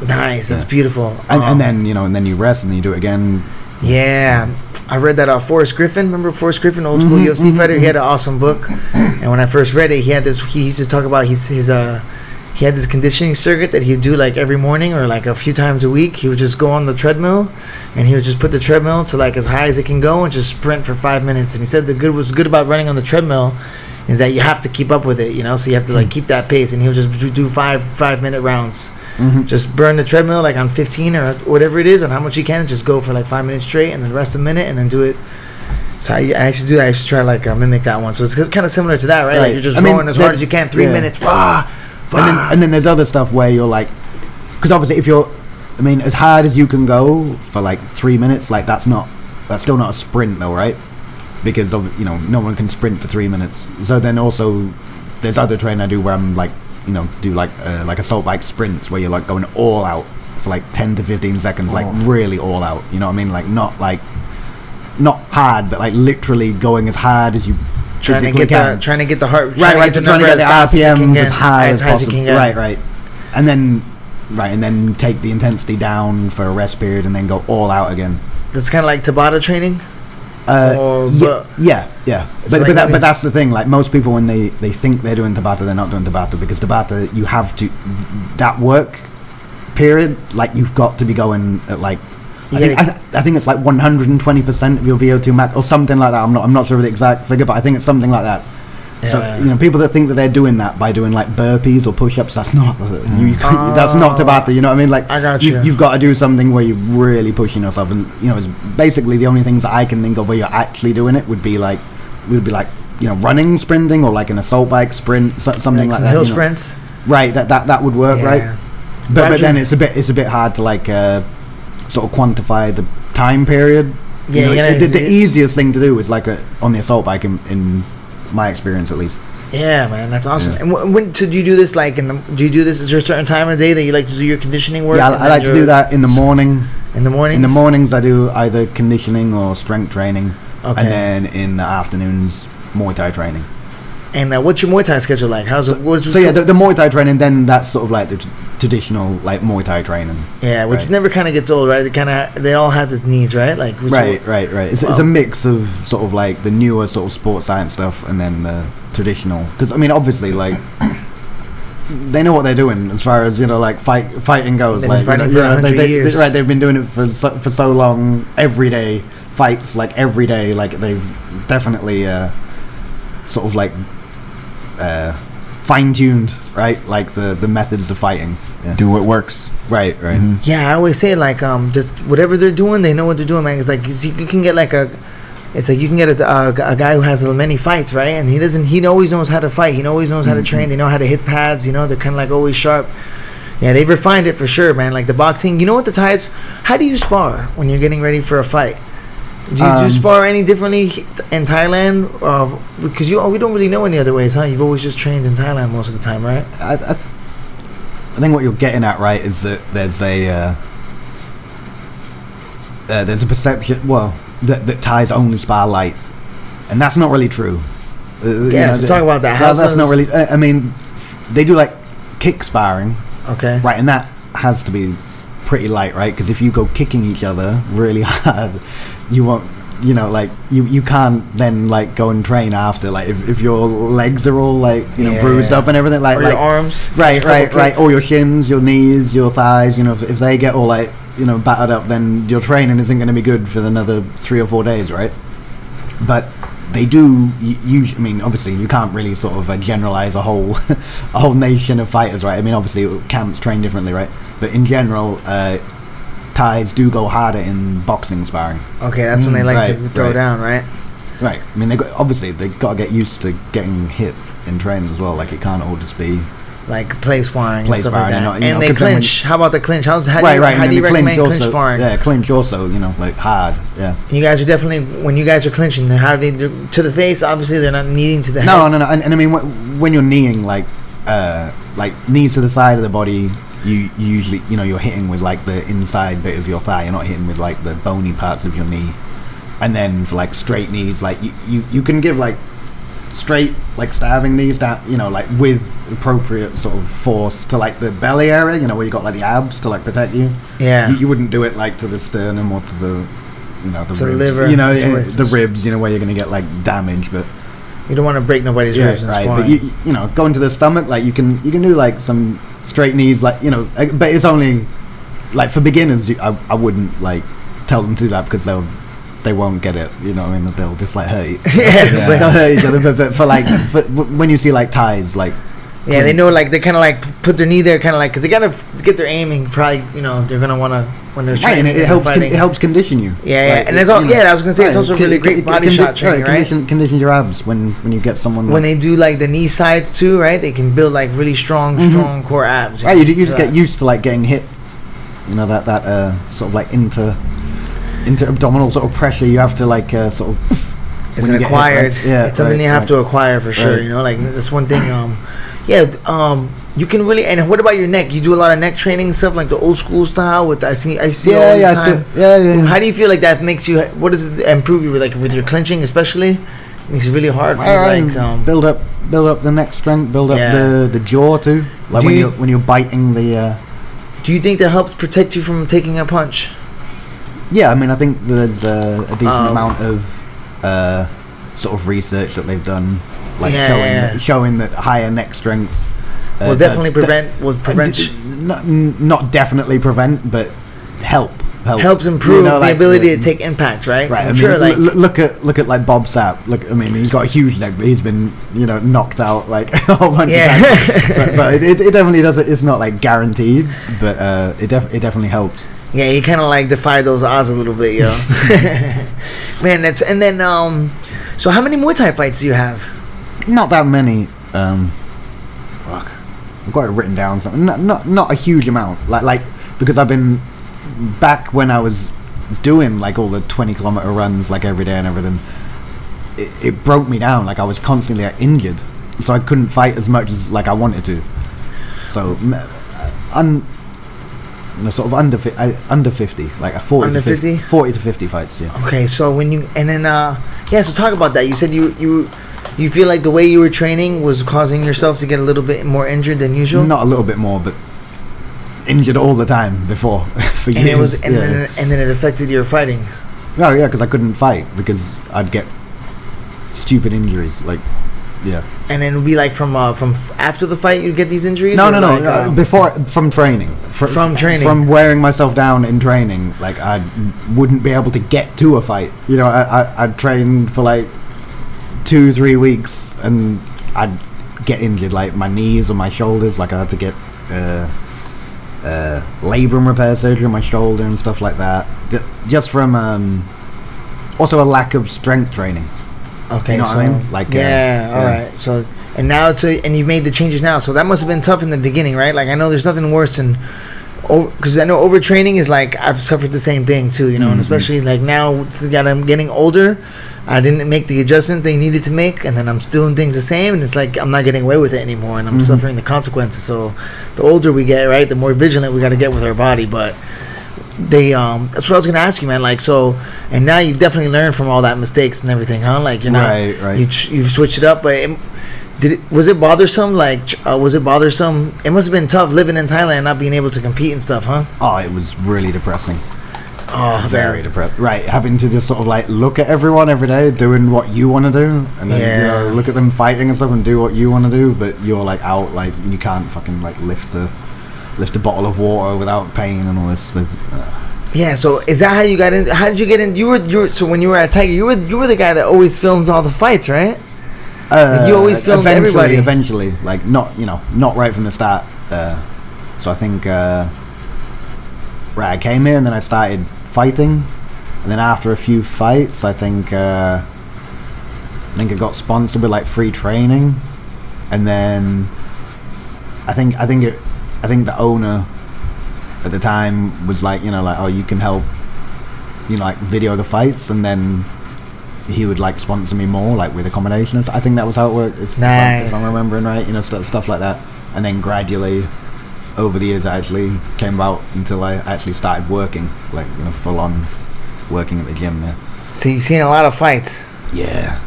Nice, that's beautiful. And then, you know, and then you rest and then you do it again. Yeah, I read that Forrest Griffin. Remember Forrest Griffin, old school UFC fighter? He had an awesome book, and when I first read it, he had this. He used to talk about he had this conditioning circuit that he'd do like every morning or like a few times a week. He would just go on the treadmill, and he would just put the treadmill to like as high as it can go and just sprint for 5 minutes. And he said what's good about running on the treadmill is that you have to keep up with it, you know. So you have to like keep that pace, and he'll just do 5 minute rounds. Just burn the treadmill like on 15 or whatever it is, and how much you can, and just go for like 5 minutes straight, and then rest a minute, and then do it. So I actually do that. I used to try like mimic that one. So it's kind of similar to that, right? Like you're just going as hard as you can, 3 minutes. And then there's other stuff where you're like, because obviously if you're, I mean, as hard as you can go for like 3 minutes, like that's still not a sprint though, right? Because of, you know, no one can sprint for 3 minutes. So then also there's other training I do where I'm like, you know, do like assault bike sprints where you're like going all out for like 10 to 15 seconds, like really all out. You know what I mean? Like not hard, but like literally going as hard as you trying to get the heart right, trying to get the RPMs as high as possible. Right, and then take the intensity down for a rest period and then go all out again. It's kind of like Tabata training. Yeah. But that's the thing. Like most people, when they think they're doing Tabata, they're not doing Tabata, because Tabata, you have to, that work period, like you've got to be going at like, I think it's like 120% of your VO2 max or something like that. I'm not sure of the exact figure, but I think it's something like that. Yeah. So, you know, people that think that they're doing that by doing like burpees or push-ups, that's not that's not Tabata. You know what I mean? Like, I got you. You've got to do something where you're really pushing yourself, and you know, it's basically the only things that I can think of where you're actually doing it would be like, you know, running, sprinting, or like an assault bike sprint, something like that. Hill sprints. Right. That would work, right? But then it's a bit hard to like sort of quantify the time period. Yeah. You know, the easiest thing to do is like on the assault bike in my experience, at least. Yeah, man, that's awesome. Yeah. And when do you do this? Like, do you do this? Is there a certain time of the day that you like to do your conditioning work? Yeah, I like to do that in the morning. In the mornings? In the mornings, I do either conditioning or strength training. Okay. And then in the afternoons, Muay Thai training. And what's your Muay Thai schedule like? How's it? The Muay Thai training, then that's sort of like the traditional like Muay Thai training. Yeah, which never kind of gets old, right? They all has its needs, right? Like right. It's a mix of sort of like the newer sort of sports science stuff and then the traditional. Because I mean, obviously, like they know what they're doing as far as, you know, like fighting goes. Like, years. They've been doing it for so long. Everyday fights, like every day, like they've definitely sort of like fine-tuned, right? Like the methods of fighting. Yeah. Do what works. Right. Mm-hmm. Yeah, I always say like just whatever they're doing, they know what they're doing, man. It's like you can get like you can get a guy who has many fights, right? And he always knows how to fight. He always knows how to train. They know how to hit pads. You know, they're kind of like always sharp. Yeah, they've refined it for sure, man. Like the boxing, you know what the Thais? How do you spar when you're getting ready for a fight? Do you spar any differently in Thailand? Because we don't really know any other ways, huh? You've always just trained in Thailand most of the time, right? I think what you're getting at, right, is that there's a perception, well, that Thais only spar light, and that's not really true. So talk about that. That's not really. I mean, they do like kick sparring. Okay. Right, and that has to be pretty light, right? Because if you go kicking each other really hard, you won't, you know, like you can't then like go and train after, like if your legs are all like, you know, bruised up and everything, like, or your arms, right, or your shins, your knees, your thighs, you know, if they get all like, you know, battered up, then your training isn't going to be good for another 3 or 4 days, right? But they do usually, I mean, obviously you can't really sort of generalize a whole a whole nation of fighters, right? I mean, obviously camps train differently, right? But in general, Thais do go harder in boxing sparring. Okay, that's when they like to throw down, right? Right. I mean, they got to get used to getting hit in training as well. Like, it can't all just be like play sparring and stuff like that. Not, and they clinch. How about the clinch? How do you recommend clinch sparring? Yeah, clinch also, you know, like hard. Yeah. And you guys are definitely, when you guys are clinching, how do they do to the face? Obviously, they're not kneeing to the head. No. And I mean, when you're kneeing, like knees to the side of the body, you usually, you know, you're hitting with like the inside bit of your thigh. You're not hitting with like the bony parts of your knee. And then for like straight knees, like you can give like straight like stabbing knees down, you know, like with appropriate sort of force to like the belly area, you know, where you got like the abs to like protect you. Yeah. You wouldn't do it like to the sternum or to the, you know, the to ribs, the liver, you know, the ribs, you know, where you're gonna get like damage, but you don't want to break nobody's ribs. Right. But you know, going to the stomach, like you can do like some straight knees, like, you know, but it's only like for beginners. I wouldn't like tell them to do that because they won't get it, you know. I mean, they'll just like hurt you. They'll hurt each other. But for like, when you see like Thais, like they know, like they kind of like put their knee there, kind of like, because they gotta get their aiming. Probably, you know, they're gonna want to when they're training. Right, and it helps condition you. Yeah, like, and it's all. I was gonna say it's also really great body shot training, right? Condition your abs when you get someone. When they do like the knee sides too, right? They can build like really strong core abs. Right, you just get used to like getting hit. You know, that sort of like inter-abdominal sort of pressure you have to like sort of. It's an acquired. Hit, right? Yeah, it's something you have to acquire for sure. Right. You know, like that's one thing. You can really. And what about your neck? You do a lot of neck training and stuff, like the old school style. With I see. Yeah. How do you feel like that makes you? What does it improve you with, like with your clinching, especially? It makes it really hard for you, like build up the neck strength, build up the jaw too. Like when you're biting the. Do you think that helps protect you from taking a punch? Yeah, I mean, I think there's a decent amount of sort of research that they've done, like showing that higher neck strength will definitely prevent. Not definitely prevent, but helps improve, you know, the ability to take impact, right? Right. I'm sure, like look at like Bob Sapp. Look, I mean, he's got a huge neck, but he's been, you know, knocked out like a whole bunch of times. So it definitely does. It's not like guaranteed, but it definitely helps. Yeah, he kind of like defied those odds a little bit, yo. Man, so how many Muay Thai fights do you have? Not that many. Fuck, I've got it written down. Something. Not a huge amount. Like because I've been back when I was doing like all the 20-kilometer runs like every day and everything. It broke me down. Like I was constantly injured, so I couldn't fight as much as like I wanted to. So sort of under 50, like a 40 under to 50? 40 to 50 fights, yeah. Okay, so when you so talk about that. You said you feel like the way you were training was causing yourself to get a little bit more injured than usual. Not a little bit more, but injured all the time before for years. And then it affected your fighting. Oh yeah, because I couldn't fight because I'd get stupid injuries, like. Yeah, and then it would be like from after the fight you'd get these injuries. No. Before, from training, from wearing myself down in training, like I wouldn't be able to get to a fight. You know, I'd train for like 2-3 weeks and I'd get injured, like my knees or my shoulders. Like I had to get labrum repair surgery on my shoulder and stuff like that. Just from also a lack of strength training. Okay, you know what I mean? Like, all right. So, and now and you've made the changes now. So that must have been tough in the beginning, right? Like I know there's nothing worse than, because I know overtraining is like I've suffered the same thing too, you know, and especially like now that I'm getting older, I didn't make the adjustments they needed to make, and then I'm still doing things the same, and it's like I'm not getting away with it anymore, and I'm suffering the consequences. So, the older we get, right, the more vigilant we got to get with our body, but. That's what I was gonna ask you, man. Like, so, and now you've definitely learned from all that mistakes and everything, huh? Like, you're not right. You've switched it up, but Was it bothersome? Was it bothersome? It must have been tough living in Thailand, not being able to compete and stuff, huh? Oh, it was really depressing. Oh, very depressed. Right, having to just sort of like look at everyone every day, doing what you want to do, and then look at them fighting and stuff, and do what you want to do, but you're like out, like you can't fucking like lift a bottle of water without pain and all this. Yeah. So is that how you got in? How did you get in? You were so when you were at Tiger, you were the guy that always films all the fights, right? You always filmed everybody. Eventually, like not right from the start. So I think I came here and then I started fighting, and then after a few fights, I think I got sponsored with like free training, and then I think the owner at the time was like, oh, you can help, like video the fights, and then he would like sponsor me more, like with accommodation and stuff. I think that was how it worked, if I'm remembering right, stuff like that. And then gradually over the years, I actually came about until I actually started working, like full on working at the gym. Yeah. So you've seen a lot of fights. Yeah.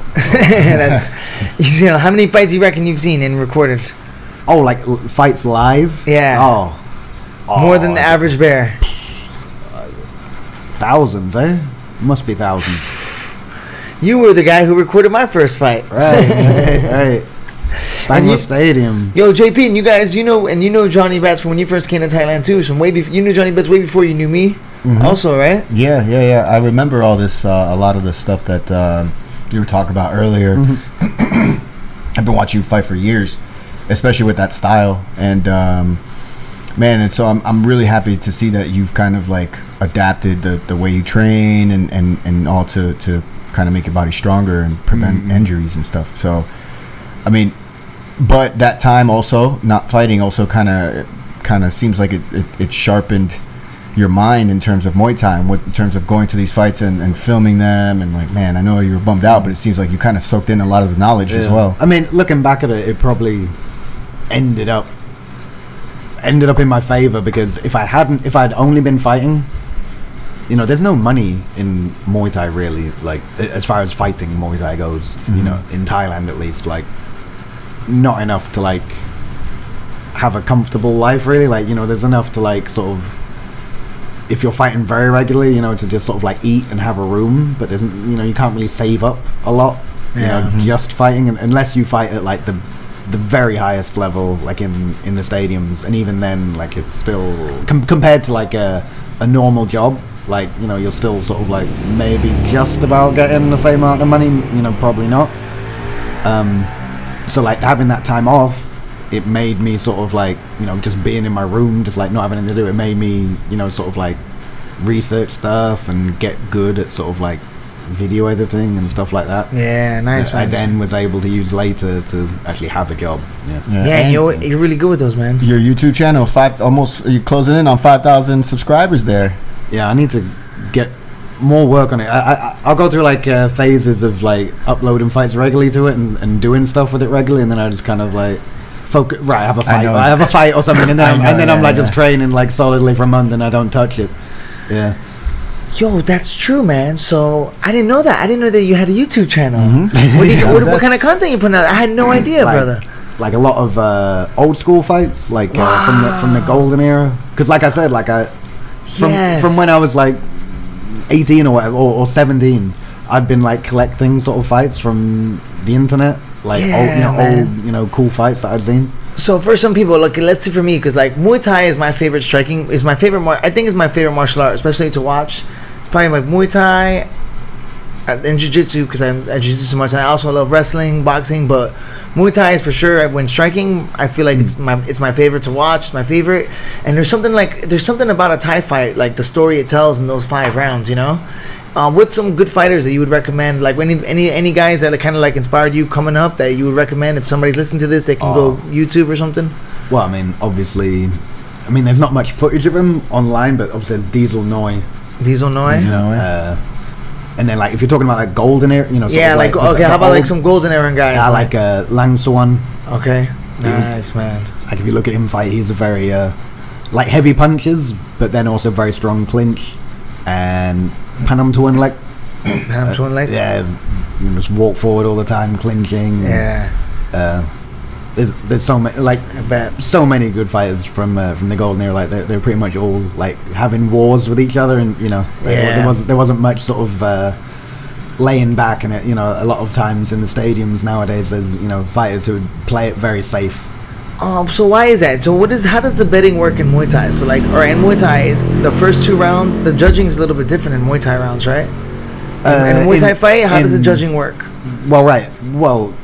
You've seen how many fights you reckon you've seen and recorded? Oh, like fights live? Yeah. Oh more than the average bear. Thousands, eh? Must be thousands. You were the guy who recorded my first fight. Right. Bangla Stadium. Yo, JP, and you guys, you know Jonny Betts from when you first came to Thailand too. So you knew Jonny Betts way before you knew me. Also, right? Yeah. I remember all this, a lot of the stuff that you were talking about earlier. I've been watching you fight for years, especially with that style, and man, and so I'm really happy to see that you've kind of like adapted the way you train and all to kind of make your body stronger and prevent injuries and stuff. So, I mean, but that time also not fighting also kind of seems like it sharpened your mind in terms of Muay Thai, in terms of going to these fights and filming them, and like, man, I know you were bummed out, but it seems like you kind of soaked in a lot of the knowledge as well. I mean, looking back at it, it probably ended up in my favor, because if I'd only been fighting, there's no money in Muay Thai really, like as far as fighting Muay Thai goes, in Thailand at least, like not enough to like have a comfortable life really, like there's enough to like sort of, if you're fighting very regularly, to just sort of like eat and have a room, but there's you can't really save up a lot, just fighting, unless you fight at like the very highest level, like in the stadiums, and even then, like it's still compared to like a normal job, like you're still sort of like maybe just about getting the same amount of money, probably not. So like having that time off, it made me sort of like just being in my room, just like not having anything to do, it made me sort of like research stuff and get good at sort of like video editing and stuff like that. Yeah, nice. I then was able to use later to actually have a job. And you're really good with those, man. Your YouTube channel, you're closing in on 5,000 subscribers there. Yeah, I need to get more work on it. I'll go through like phases of like uploading fights regularly to it and doing stuff with it regularly, and then I just kind of like focus. Right, I have a fight or something, and then I'm just training like solidly for a month, and I don't touch it. Yeah. Yo, that's true, man. So I didn't know that. I didn't know that you had a YouTube channel. What kind of content you putting out? I had no idea, brother. Like a lot of old school fights, like from the golden era. Because, like I said, like from when I was like 18 or whatever, or 17, I'd been like collecting sort of fights from the internet, like old cool fights that I'd seen. So for some people, look, let's see for me, because like Muay Thai is my favorite striking, is my favorite. I think it's my favorite martial art, especially to watch. Probably like Muay Thai and Jiu-Jitsu, because I Jiu-Jitsu so much. And I also love wrestling, boxing, but Muay Thai is for sure. When striking, I feel like it's my favorite to watch. It's my favorite, and there's something about a Thai fight, like the story it tells in those 5 rounds. What's some good fighters that you would recommend? Like any guys that kind of like inspired you coming up that you would recommend if somebody's listening to this, they can go YouTube or something? Well, I mean, obviously, there's not much footage of him online, but obviously there's Diesel Noi. And then like if you're talking about like golden era, how about like some golden era guys? Yeah, like Lang Suan. Okay, nice, man. Like if you look at him fight, he's a very like heavy punches, but then also very strong clinch. And Panam Tuan Lek. Yeah, just walk forward all the time, clinching. Yeah. there's so many, like, I bet. so many good fighters from the Golden Era. Like they're pretty much all like having wars with each other, and there wasn't much sort of laying back. And a lot of times in the stadiums nowadays, there's fighters who would play it very safe. So why is that? So how does the betting work in Muay Thai? So in Muay Thai, is the first 2 rounds, the judging is a little bit different in Muay Thai rounds, right? In a Muay Thai fight, how does the judging work? Well,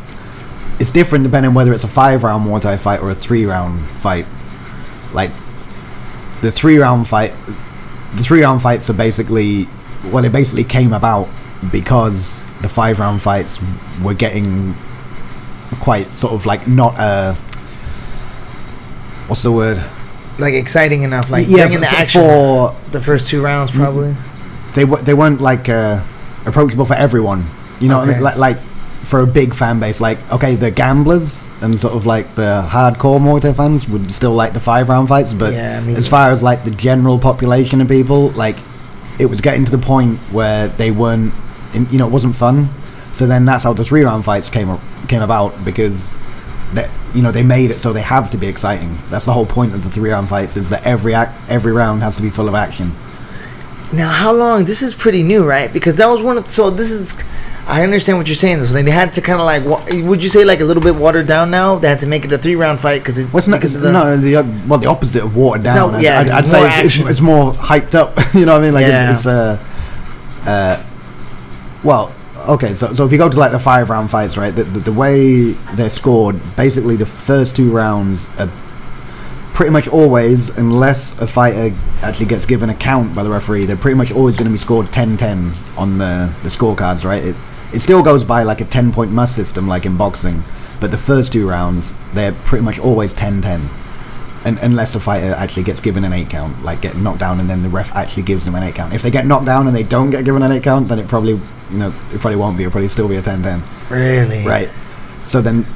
it's different depending whether it's a 5-round Muay Thai fight or a 3-round fight. Like the 3-round fights are basically, they basically came about because the 5-round fights were getting quite sort of like not what's the word? Like exciting enough, like bringing the action for the first 2 rounds, probably. They weren't like approachable for everyone, what I mean? Like for a big fan base, like the gamblers and sort of like the hardcore Muay Thai fans would still like the 5-round fights, but as far as like the general population of people, like it was getting to the point where they weren't, it wasn't fun. So then that's how the 3-round fights came about, because they made it so they have to be exciting. That's the whole point of the 3-round fights, is that every round has to be full of action. Now, how long? This is pretty new, right? Because that was I understand what you're saying. So they had to kind of like, would you say like a little bit watered down now? They had to make it a 3-round fight because the opposite of watered down. I'd say it's more hyped up. You know what I mean? Like okay, so if you go to like the 5-round fights, right, the way they're scored, basically the first 2 rounds are pretty much always, unless a fighter actually gets given a count by the referee, they're pretty much always going to be scored 10-10 on the scorecards, right? It still goes by like a 10-point must system like in boxing, but the first 2 rounds, they're pretty much always 10-10. And unless a fighter actually gets given an 8 count, like get knocked down and then the ref actually gives them an 8 count. If they get knocked down and they don't get given an 8 count, then it probably won't be. It'll probably still be a 10-10. Really? Right. So then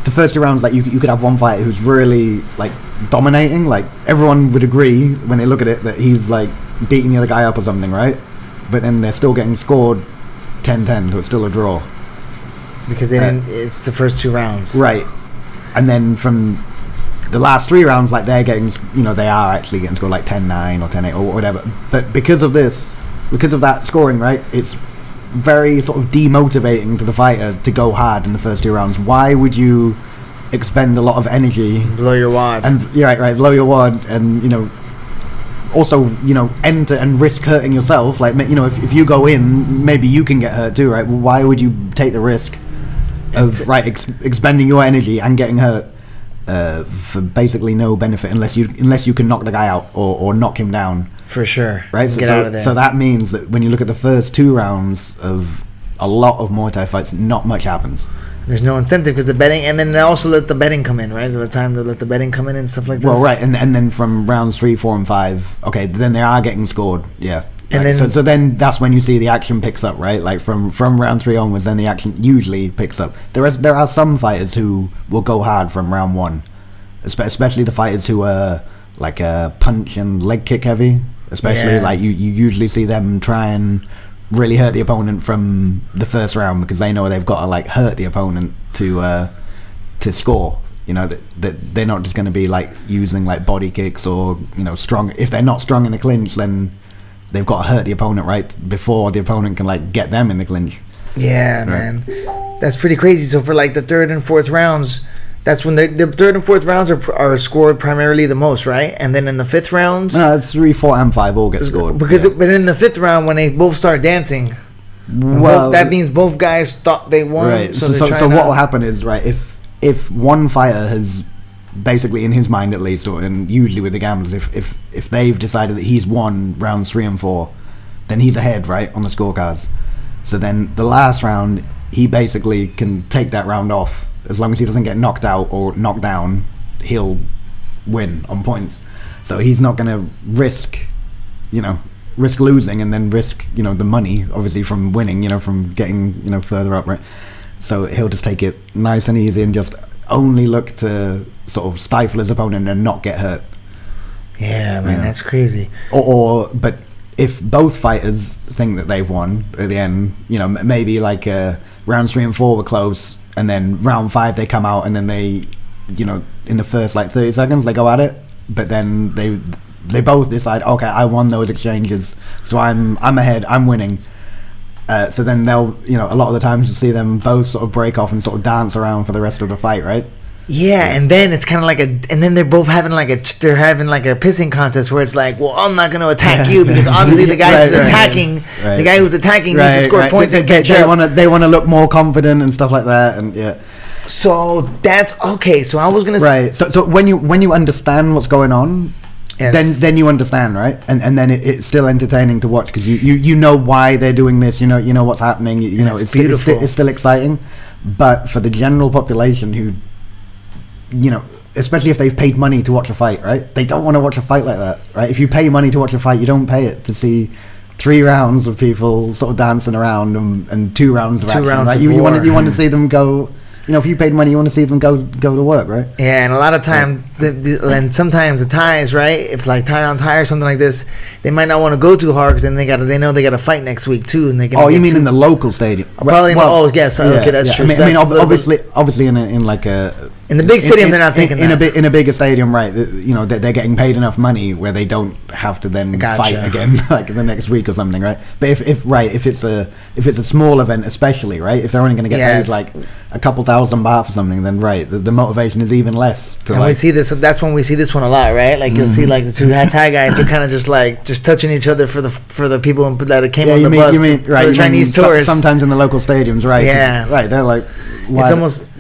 the first 2 rounds, like you could have one fighter who's really like dominating, like everyone would agree when they look at it that he's like beating the other guy up or something, right? But then they're still getting scored 10-10, so it's still a draw. Because it's the first 2 rounds. Right. And then from the last 3 rounds, like they're getting, they are actually getting scored like 10-9 or 10-8 or whatever. But because of that scoring, right, it's very sort of demotivating to the fighter to go hard in the first 2 rounds. Why would you expend a lot of energy, blow your wad, and blow your wad, and also enter and risk hurting yourself? Like, if you go in, maybe you can get hurt too, right? Well, why would you take the risk of expending your energy and getting hurt for basically no benefit, unless you can knock the guy out or knock him down? For sure. Right? So that means that when you look at the first 2 rounds of a lot of Muay Thai fights, not much happens. There's no incentive because the betting, and then they also let the betting come in, right? At the time they let the betting come in and stuff like this. Well, right, and then from rounds 3, 4, and 5, okay, then they are getting scored, yeah. And then so then that's when you see the action picks up, right? Like from round 3 onwards, then the action usually picks up. There are some fighters who will go hard from round 1, especially the fighters who are like punch and leg kick heavy. Especially like you usually see them try and really hurt the opponent from the first round, because they know they've got to like hurt the opponent to score. That they're not just going to be like using like body kicks or strong. If they're not strong in the clinch, then they've got to hurt the opponent right before the opponent can like get them in the clinch. Yeah, right. Man, that's pretty crazy. So for like the 3rd and 4th rounds, that's when the 3rd and 4th rounds are scored primarily the most, right? And then in the 5th round, no, it's 3, 4, and 5 all get scored. But in the 5th round, when they both start dancing, that means both guys thought they won. Right. So what will happen is, right, if one fighter has basically, in his mind at least, and usually with the gamblers, if they've decided that he's won rounds 3 and 4, then he's ahead, right, on the scorecards. So then the last round, he basically can take that round off. As long as he doesn't get knocked out or knocked down, he'll win on points. So he's not going to risk losing and then risk, the money, obviously, from winning, from getting, further up, right? So he'll just take it nice and easy and just only look to sort of stifle his opponent and not get hurt. Yeah, man, that's crazy. But if both fighters think that they've won at the end, maybe like rounds 3 and 4 were close, and then round 5 they come out and then they, you know, in the first like 30 seconds they go at it, but then they both decide, okay, I won those exchanges, so I'm ahead, I'm winning. So then they'll, you know, a lot of the times you'll see them both sort of break off and sort of dance around for the rest of the fight, right? Yeah, and then it's kind of like and then they're both having like they're having like a pissing contest where it's like, well, I'm not going to attack you because obviously the guy who's attacking, the guy who's attacking needs to score points and catch up. They want to look more confident and stuff like that, and So that's okay. So I was going to say, right. So when you understand what's going on. Yes. Then you understand, right? And then it's still entertaining to watch because you know why they're doing this. You know what's happening. You know it's beautiful. It's still exciting. But for the general population who, you know, especially if they've paid money to watch a fight, right? They don't want to watch a fight like that, right? If you pay money to watch a fight, you don't pay it to see 3 rounds of people sort of dancing around and 2 rounds of action. Right? You want to see them go. You know, if you paid money, you want to see them go to work, right? Yeah, and a lot of time, and sometimes the Thais, right? If like Thai on Thai or something like this, they might not want to go too hard because then they know they got to fight next week too, and they can. Oh, you mean in the local stadium? Probably. Okay, that's true. I mean, obviously, in like a. In the big stadium, they're not thinking that. In a bigger stadium, right? You know, they're getting paid enough money where they don't have to then fight again like the next week or something, right? But if it's a small event, especially, right? If they're only going to get paid like a couple thousand baht for something, then the motivation is even less. And we see this. That's when we see this one a lot, right? Like you'll see like the 2 Thai guys are kind of just touching each other for the people that came on the bus for the Chinese tourists. Sometimes in the local stadiums, right? Yeah, right. They're like, it's almost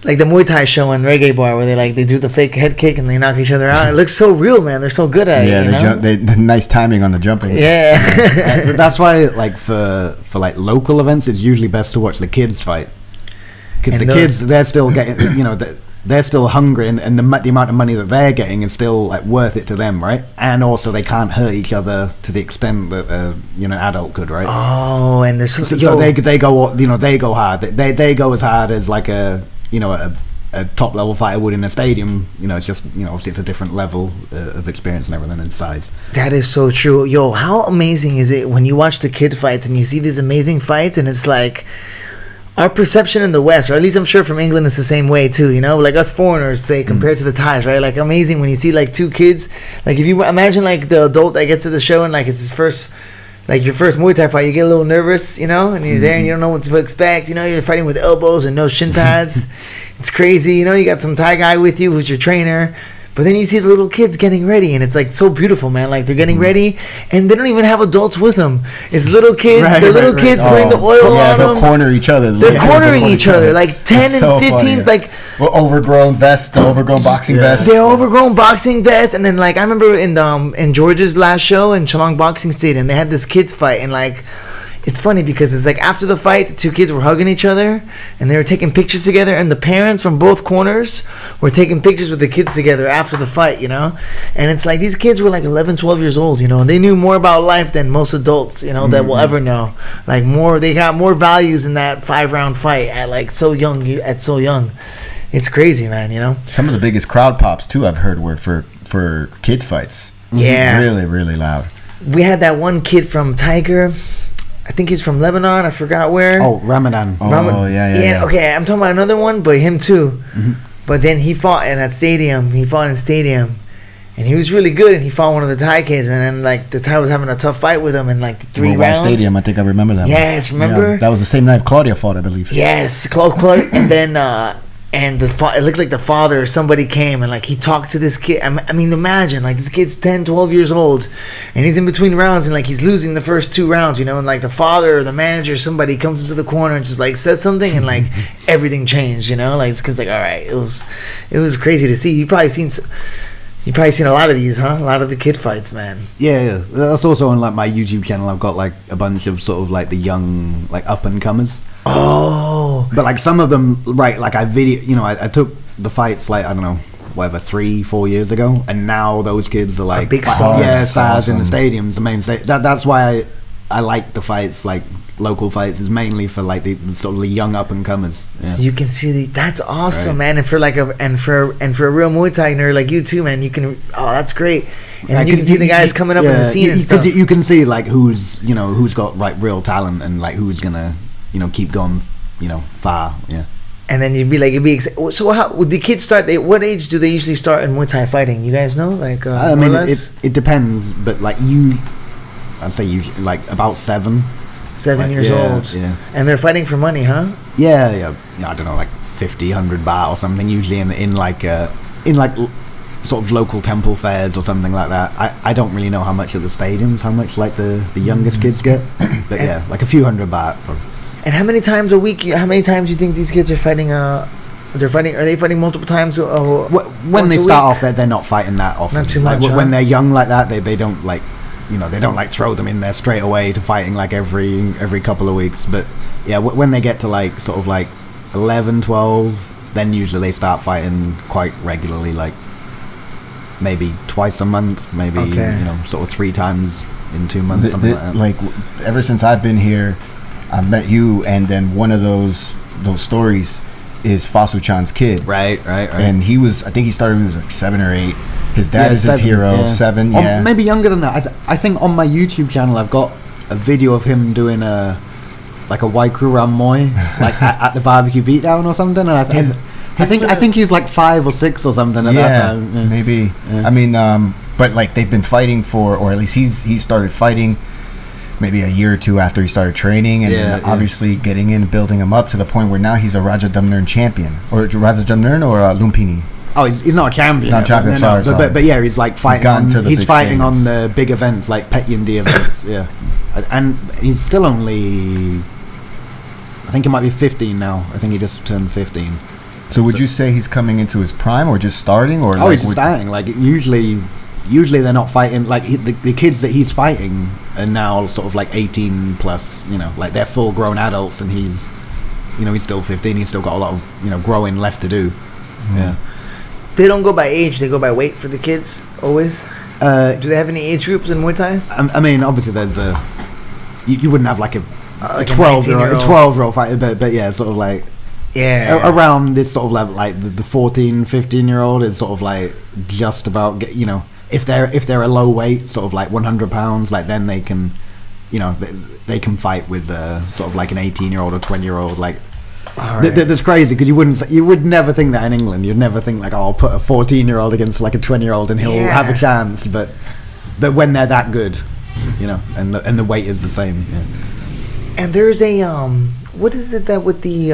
like the Muay Thai show in Reggae Bar where they do the fake head kick and they knock each other out. It looks so real, man. They're so good at it. Yeah, the nice timing on the jumping. Yeah. That's why, like for like local events, it's usually best to watch the kids fight because the kids, they're still getting, you know, they're still hungry, and the amount of money that they're getting is still like worth it to them, right? And also they can't hurt each other to the extent that you know, an adult could, right? Oh, and there's so they go, you know, they go hard. They go as hard as like a top level fighter would in a stadium. You know, it's just, you know, obviously it's a different level of experience and everything and size. That is so true. Yo, how amazing is it when you watch the kid fights and you see these amazing fights, and it's like our perception in the West, or at least I'm sure from England, is the same way too, you know, like us foreigners, say, compared to the Thais, right? Like amazing when you see like 2 kids, like if you imagine like the adult that gets to the show and like it's his first, like your first Muay Thai fight, you get a little nervous, you know, and you're there and you don't know what to expect, you know, you're fighting with elbows and no shin pads. It's crazy, you know, you got some Thai guy with you who's your trainer. But then you see the little kids getting ready, and it's like so beautiful, man. Like they're getting ready, and they don't even have adults with them. It's little kids, kids putting the oil on them. They'll corner each other. They're cornering each other, like 10 and 15, funny. Like overgrown vests, the overgrown boxing vests. They're overgrown boxing vests, and then like I remember in George's last show in Chalong Boxing Stadium, they had this kids fight, and like. It's funny because it's like after the fight, the 2 kids were hugging each other and they were taking pictures together, and the parents from both corners were taking pictures with the kids together after the fight, you know? And it's like these kids were like 11, 12 years old, you know, and they knew more about life than most adults, you know, that will ever know. Like they got more values in that 5-round fight at like so young. It's crazy, man, you know? Some of the biggest crowd pops too I've heard were for kids fights. Yeah. Really, really loud. We had that one kid from Tiger. I think he's from Lebanon. I forgot where. Oh, Ramadan. Oh, yeah. Okay, I'm talking about another one, but him too. But then he fought in that stadium. He fought in stadium, and he was really good. And he fought one of the Thai kids, and then like the Thai was having a tough fight with him in like 3 rounds. Stadium, I think I remember that. Yes, remember? Yeah, that was the same night Claudia fought, I believe. Yes, Claudia, and then. And it looked like the father or somebody came and like he talked to this kid. I mean, imagine like this kid's 10, 12 years old, and he's in between rounds and like he's losing the first 2 rounds, you know, and like the father or the manager, somebody comes into the corner and just like says something, and like everything changed, you know, like it's because like all right, it was crazy to see. You've probably seen a lot of these, huh? A lot of the kid fights, man. Yeah. That's also on like my YouTube channel. I've got like a bunch of sort of like the young, like up and comers. Oh, but like some of them, right? Like I took the fights like I don't know, whatever 3-4 years ago, and now those kids are like big stars. Yeah, stars in the stadiums, the main stage. That's why I like the fights, like local fights, is mainly for like the sort of the young up and comers. Yeah. So you can see that's awesome, right. Man. And for like a real Muay Thai nerd like you too, man, you can. Oh, that's great. And then you can see the guys coming up in the scene and stuff. Because you can see like who's got like real talent and like who's gonna keep going far. Yeah. And then you'd be so how would the kids start? What age do they usually start in Muay Thai fighting? You guys know, like I mean, it depends, but like I'd say usually like about 7 years old. Yeah, and they're fighting for money, huh? Yeah. I don't know, like 50, 100 baht or something. Usually in like sort of local temple fairs or something like that. I don't really know how much at the stadiums, how much like the youngest kids get, but yeah, like a few hundred baht. Probably. And how many times a week? How many times do you think these kids are fighting? Are they fighting multiple times? When they start off, they're not fighting that often. Not too much. Like, when they're young like that, they don't like, they don't like throw them in there straight away to fighting like every couple of weeks. But yeah, when they get to like sort of like 11, 12, then usually they start fighting quite regularly, like maybe twice a month, maybe sort of 3 times in 2 months, something like that. Like ever since I've been here, I've met you, and then one of those stories is Fasu Chan's kid. Right. And I think he started when he was like 7 or 8. His dad is his hero. 7, yeah. Or maybe younger than that. I think on my YouTube channel I've got a video of him doing a Waiku Ram Moy, like at the barbecue beatdown or something. And I think he was like 5 or 6 or something at that time. Yeah. Maybe. Yeah. I mean, but like they've been fighting or at least he started fighting maybe a year or 2 after he started training, and then obviously getting in, building him up to the point where now he's a Raja Damnern champion, or Raja Damnern or Lumpini. Oh, he's not a champion. Not champion. Sorry. But yeah, he's like fighting. He's fighting on the big events like Pet Yindi events. Yeah, and he's still only. I think he might be 15 now. I think he just turned 15. So would you say he's coming into his prime, or just starting, or? Oh, he's starting. Like usually they're not fighting. Like the kids that he's fighting are now sort of like 18 plus. Like they're full grown adults, and he's still 15. He's still got a lot of growing left to do. Yeah. They don't go by age; they go by weight for the kids. Always. Do they have any age groups in Muay Thai? I mean, obviously, there's you wouldn't have like a 12-year-old fighter, but yeah, sort of like around this sort of level, like the 14, 15-year-old is sort of like just about if they're a low weight, sort of like 100 pounds, like then they can they can fight with sort of like an 18-year-old or 20-year-old like. Right. That's crazy, because you would never think that in England. You'd never think like, I'll put a 14-year-old against like a 20-year-old and he'll have a chance. But when they're that good, and the weight is the same. Yeah. And there's a what is it that with the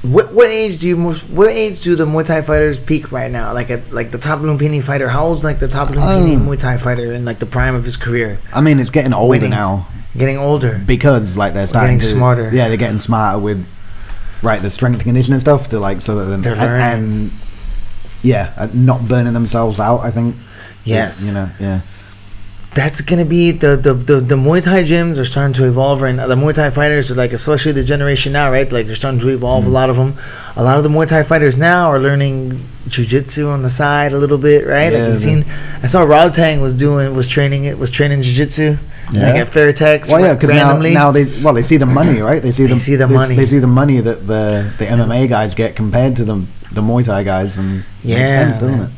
what age do the Muay Thai fighters peak right now? Like the top Lumpini fighter, how old's like the top Lumpini Muay Thai fighter in like the prime of his career? I mean, it's getting older now. Getting older because like they're starting getting smarter. Yeah, they're getting smarter with the strength and conditioning stuff to like, so that they're learning. And not burning themselves out. I think. Yes. Yeah. That's gonna be the Muay Thai gyms are starting to evolve, and the Muay Thai fighters are like, especially the generation now, right? Like they're starting to evolve. A lot of them. A lot of the Muay Thai fighters now are learning jiu-jitsu on the side a little bit, right? Yeah, like you've seen. I saw Rao Tang was training jiu-jitsu. Yeah. Like at Fairtex. Well, yeah, because now they see the money, right? They see the money. They see the money that the MMA guys get compared to the Muay Thai guys, and it makes sense, doesn't it?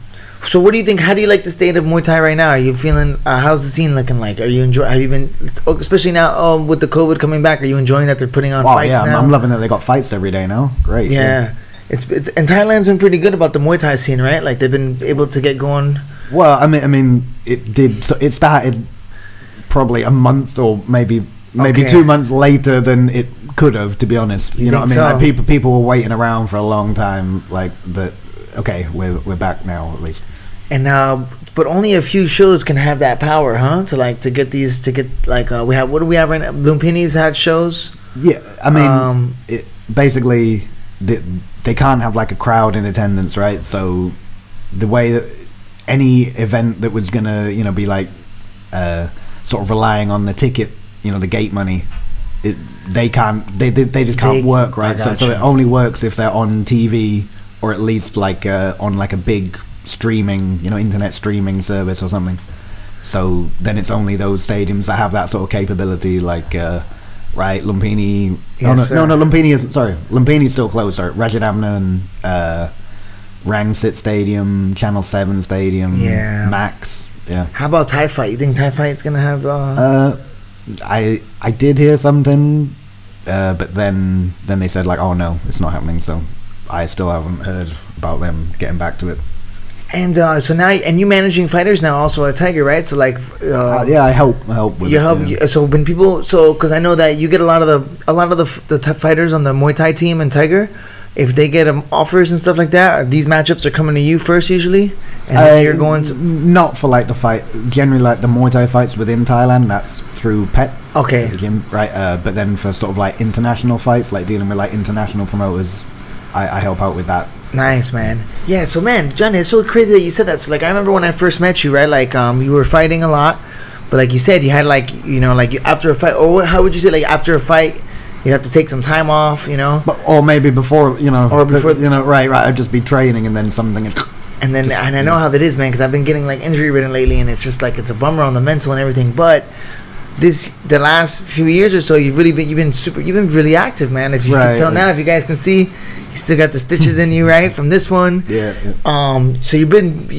So what do you think? How do you like the state of Muay Thai right now? Are you feeling? How's the scene looking like? Have you been, especially now with the COVID coming back? Are you enjoying that they're putting on fights now? I'm loving that they got fights every day now. Great. Yeah. It's and Thailand's been pretty good about the Muay Thai scene, right? Like they've been able to get going. Well, I mean, it started probably a month or maybe 2 months later than it could have, to be honest. You know what I mean? So? Like people were waiting around for a long time, like, but okay, we're back now at least. And but only a few shows can have that power, huh? What do we have right now? Lumpini's had shows. Yeah, I mean, basically they can't have like a crowd in attendance, right? So the way that any event that was gonna be like sort of relying on the ticket, the gate money, they just can't work, right? So it only works if they're on TV, or at least like on like a big streaming, internet streaming service or something. So then it's only those stadiums that have that sort of capability, like right, Lumpini. Yes, no, Lumpini isn't. Sorry, Lumpini's still closed. Sorry, Rajadamnern, Rangsit Stadium, Channel 7 Stadium, Max. Yeah. How about Thai Fight? You think Thai Fight's gonna have? I did hear something but then they said like, oh no, it's not happening. So I still haven't heard about them getting back to it. And so now, and you managing fighters now also at Tiger, right? So like, yeah, I help with you it, help. yeah. So when people, because I know that you get a lot of the top fighters on the Muay Thai team and Tiger, if they get offers and stuff like that, these matchups are coming to you first usually, and then you're going to. Not for like the fight. Generally, like the Muay Thai fights within Thailand, that's through PET. Okay. The gym, right? But then for sort of like international fights, like dealing with like international promoters, I help out with that. Nice, man. Yeah, so man, Johnny, it's so crazy that you said that. So like, I remember when I first met you, right? Like, you were fighting a lot, but like you said, you had like, you know, like after a fight, or how would you say, like after a fight, you'd have to take some time off, you know? But, or maybe before, you know, or before, you know, right. I'd just be training and then something. And then, and I know how that is, man, because I've been getting like injury ridden lately, and it's just like it's a bummer on the mental and everything. But the last few years or so, you've been really active, man. If you can tell now, if you guys can see, you still got the stitches in you, right, from this one. Yeah. So you've been,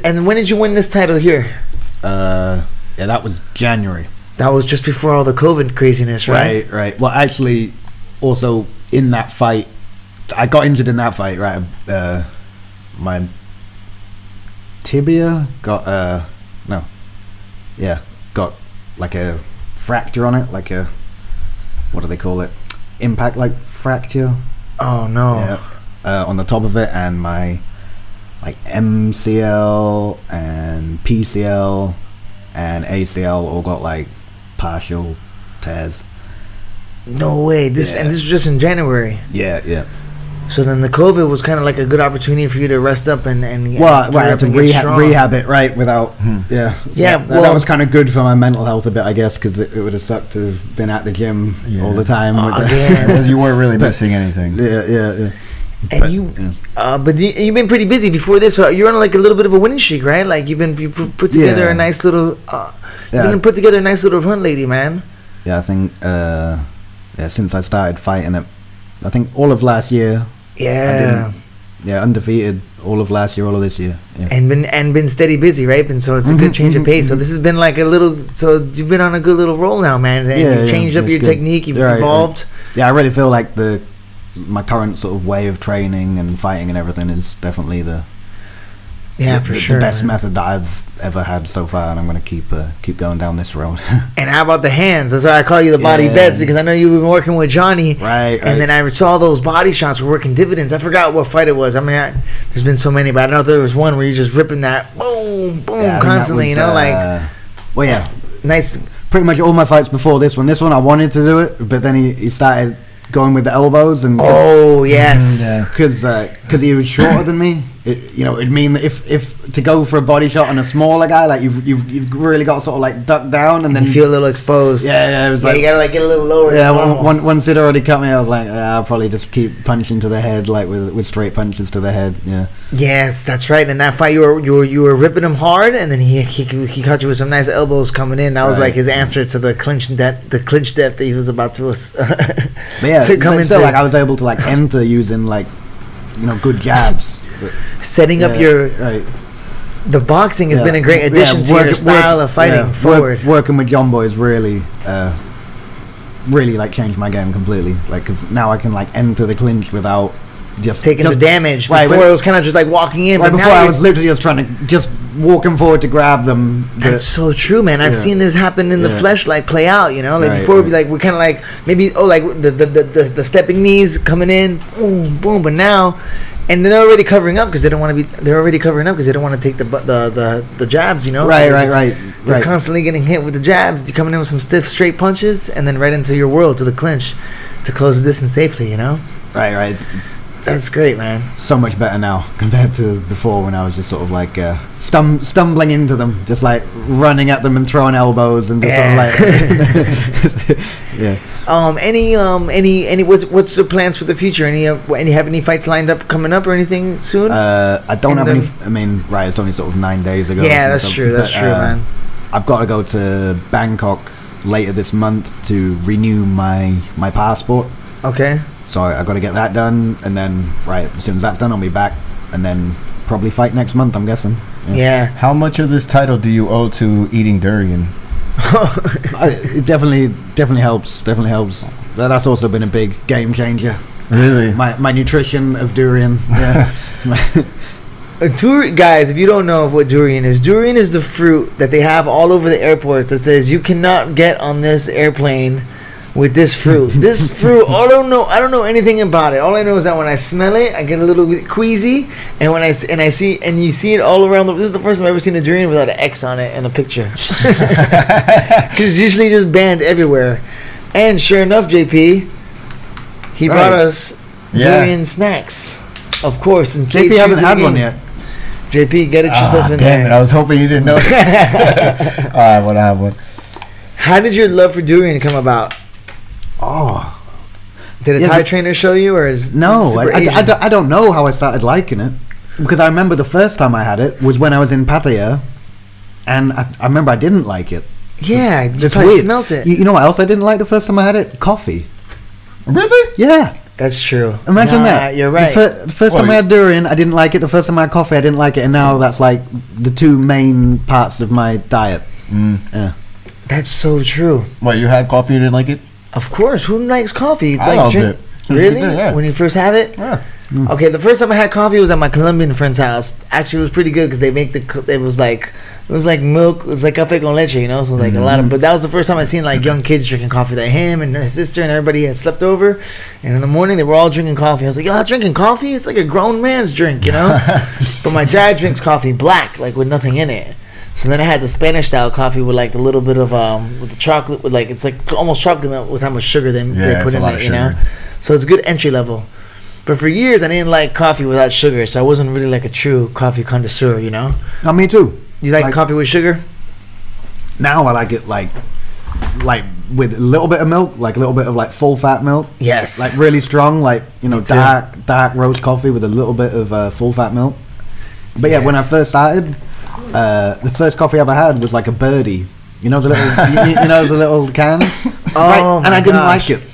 and when did you win this title here? Yeah, that was January. That was just before all the COVID craziness, right? Right. Well, actually, also in that fight, I got injured in that fight, right? My tibia got got like a fracture on it, like a, what do they call it? Impact like fracture. Oh no. Yeah. On the top of it, and my like MCL and PCL and ACL all got like partial tears. No way. And this was just in January. Yeah. So then the COVID was kind of like a good opportunity for you to rest up and I had to rehab it, right, without that was kind of good for my mental health a bit, I guess, because it would have sucked to have been at the gym all the time because you weren't really missing anything. Yeah. And but you've been pretty busy before this. So you're on like a little bit of a winning streak, right? Like you put together a nice little put together a nice little run, lady, man. Yeah, I think since I started fighting it, I think all of last year. Yeah. Undefeated all of last year, all of this year. Yeah. And been steady busy, right? And so it's a good change of pace. So this has been like a little. So you've been on a good little roll now, man. And you've changed up your technique. You've evolved. Right. Yeah, I really feel like my current sort of way of training and fighting and everything is definitely the best method that I've ever had so far, and I'm going to keep going down this road. And how about the hands? That's why I call you the body bets, because I know you've been working with Johnny, right? And then I saw those body shots were working dividends. I forgot what fight it was. I mean, there's been so many, but I know there was one where you're just ripping that boom constantly, you know, like nice. Pretty much all my fights before this one I wanted to do it, but then he started going with the elbows, and because he was shorter than me. It'd mean that if to go for a body shot on a smaller guy, like you've really got to sort of like duck down, and then you feel a little exposed. Yeah, it was like you gotta like get a little lower. Yeah, once it already cut me, I was like, I'll probably just keep punching to the head, like with straight punches to the head. Yeah. Yes, that's right. In that fight, you were ripping him hard, and then he caught you with some nice elbows coming in. That was like his answer to the clinch depth that he was about to. To come into. Like I was able to like enter using like good jabs. Setting up the boxing has been a great addition to your style of fighting forward. Working with John Boy's really like changed my game completely. Like, because now I can like enter the clinch without just taking the damage. Before it was kind of just like walking in. Right, but before I was literally just trying to just walking forward to grab them. That's so true, man. I've seen this happen in the flesh, like play out. Like before, we're kind of like maybe like the stepping knees coming in, boom, boom. But now. And they're already covering up because they don't want to be. They're already covering up because they don't want to take the jabs. Right. They're constantly getting hit with the jabs. They're coming in with some stiff, straight punches, and then right into your world to the clinch to close the distance safely. Right. That's great, man. So much better now compared to before when I was just sort of like stumbling into them, just like running at them and throwing elbows and just sort of like Any what's the plans for the future? Have any fights lined up coming up or anything soon? I don't have any. I mean, it's only sort of 9 days ago. Yeah, that's true. That's true, man. I've got to go to Bangkok later this month to renew my passport. Okay. So I got to get that done, and then as soon as that's done, I'll be back, and then probably fight next month, I'm guessing. Yeah. How much of this title do you owe to eating durian? It definitely helps. Definitely helps. That's also been a big game changer. Really? My nutrition of durian. Yeah. Guys, if you don't know what durian is the fruit that they have all over the airports that says you cannot get on this airplane with this fruit. This fruit, I don't know anything about it. All I know is that when I smell it, I get a little bit queasy, and when you see it all around. This is the first time I've ever seen a durian without an X on it in a picture, because it's usually just banned everywhere. And sure enough, JP, he brought us durian snacks, of course. And JP hasn't had one yet. JP, get it yourself in there. Damn it! I was hoping you didn't know. All right, what I have one. How did your love for durian come about? Oh, did a Thai trainer show you, or is no? I don't know how I started liking it, because I remember the first time I had it was when I was in Pattaya, and I remember I didn't like it. Yeah, you It's probably weird. smelt it. You know what else I didn't like the first time I had it? Coffee. Really? Yeah. That's true. Imagine that. You're right. The first time I had durian, I didn't like it. The first time I had coffee, I didn't like it. And now that's like the two main parts of my diet. Yeah. That's so true. What, you had coffee, you didn't like it? Of course. Who likes coffee? It's I like loved drink. it. Really? Yeah. When you first have it? Yeah. Okay, the first time I had coffee was at my Colombian friend's house. Actually, it was pretty good because they make it was like milk. It was like café con leche, you know. So like a lot of. But that was the first time I seen like young kids drinking coffee. Like him and his sister and everybody had slept over, and in the morning they were all drinking coffee. I was like, y'all drinking coffee? It's like a grown man's drink, you know. But my dad drinks coffee black, like with nothing in it. So then I had the Spanish style coffee with like the little bit of with the chocolate, with like it's like almost chocolate milk with how much sugar they put in it, you know. So it's good entry level. But for years I didn't like coffee without sugar, so I wasn't really like a true coffee connoisseur, you know. Me too. You like coffee with sugar? Now I like it like with a little bit of milk, like a little bit of like full fat milk. Yes. Like really strong, like dark roast coffee with a little bit of full fat milk. But yeah, when I first started, the first coffee I ever had was like a birdie. You know the little, you know the little cans. Oh my and I didn't gosh. like it.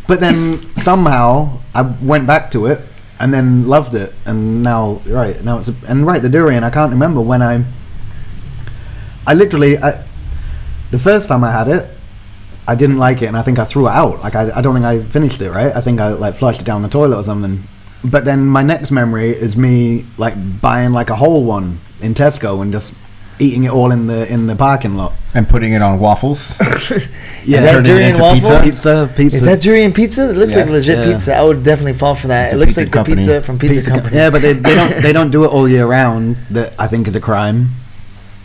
But then somehow I went back to it and then loved it, and now it's the durian. I can't remember when I literally the first time I had it, I didn't like it, and I think I threw it out. Like I don't think I finished it. Right, I think I like flushed it down the toilet or something. But then my next memory is me like buying like a whole one in Tesco and just eating it all in the parking lot And putting it on waffles. Yeah, is that durian waffle? Pizza. Is that durian pizza? It looks like legit pizza. I would definitely fall for that. It's it a looks pizza like company. the pizza from Pizza Company. Yeah, but they don't do it all year round. That I think is a crime.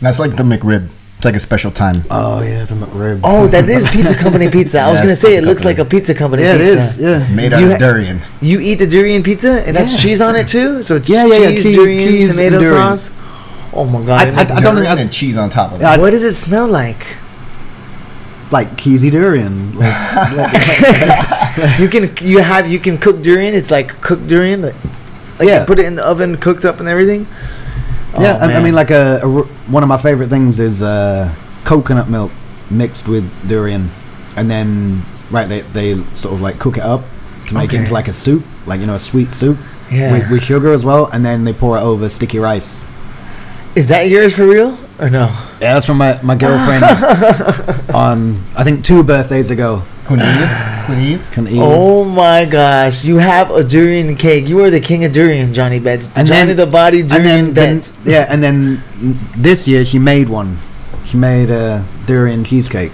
That's like the McRib. It's like a special time. Oh yeah, the McRib. Oh, that is Pizza Company pizza. I was Yes, gonna say it Pizza looks Company. like a Pizza Company Yeah, it pizza. is. Yeah, It's made out You of durian. You eat the durian pizza and that's cheese on it too. So it's Yeah. cheese, durian, Cheese and tomato durian. sauce. Oh my god! I don't think Durian that's and cheese on top of it. Yeah, what does it smell like? like cheesy durian. You can cook durian. It's like cooked durian. Like Yeah. you put it in the oven, cooked up and everything. Yeah, Oh, I man. mean, like one of my favorite things is coconut milk mixed with durian, and then they sort of like cook it up to make it into like a soup, like a sweet soup Yeah. with sugar as well, and then they pour it over sticky rice. Is that yours for real or no? Yeah, that's from my girlfriend on I think 2 birthdays ago. Couldn't Oh my gosh! You have a durian cake. You are the king of durian, Jonny Betts. Johnny the Body Durian Betts. And then this year she made one. She made a durian cheesecake.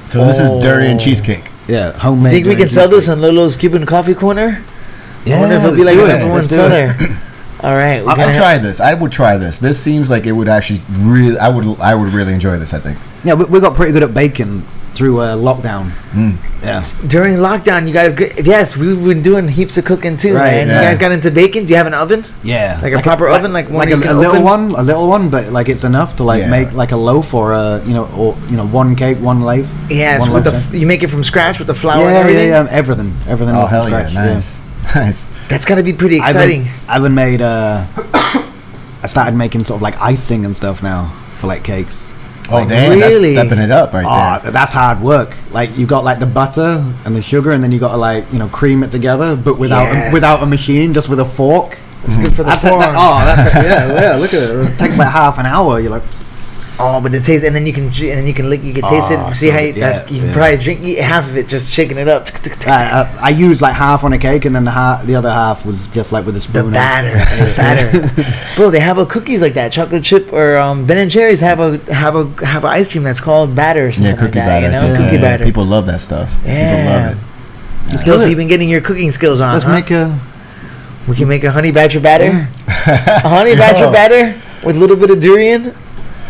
So this is durian cheesecake. Yeah, homemade. Think we durian can sell this cheesecake. on Lolo's Cuban Coffee Corner? Yeah, I wonder if it'll be let's like do the it. number one Let's do it. seller. All right, I'll try this. I would try this. This seems like it would actually really. I would really enjoy this. I think. Yeah, we got pretty good at baking through lockdown. Yeah. During lockdown, you got to. Yes, we've been doing heaps of cooking too, Right, man. yeah. You guys got into baking? Do you have an oven? Yeah. Like a proper oven, like one you a can little open? one, but like it's enough to like Yeah. make like a loaf or one cake, one loaf. Yes, one with loaf, you make it from scratch with the flour and yeah, everything. yeah, everything Oh from hell yeah! scratch, Nice, nice. That's got to be pretty exciting. I haven't made. I started making sort of like icing and stuff now for like cakes. Oh Like, damn! That's really? stepping it up right there. That's hard work. Like you've got like the butter and the sugar, and then you got to like cream it together, but Yes. without a machine, just with a fork. It's good for the forearms. Yeah. Look at it. It takes like half an hour. You're like, Oh, but it tastes, and then you can lick, you can taste it and see how you can probably eat half of it just shaking it up. I used like half on a cake, and then the other half was just like with a spoon. The batter. Bro, they have cookies like that, chocolate chip or Ben and Jerry's have an ice cream that's called batter. Or something cookie like that, batter. Cookie batter. People love that stuff. Yeah. People love it. So you've been getting your cooking skills on. Let's make a. We can make a honey badger batter. A honey badger batter with a little bit of durian.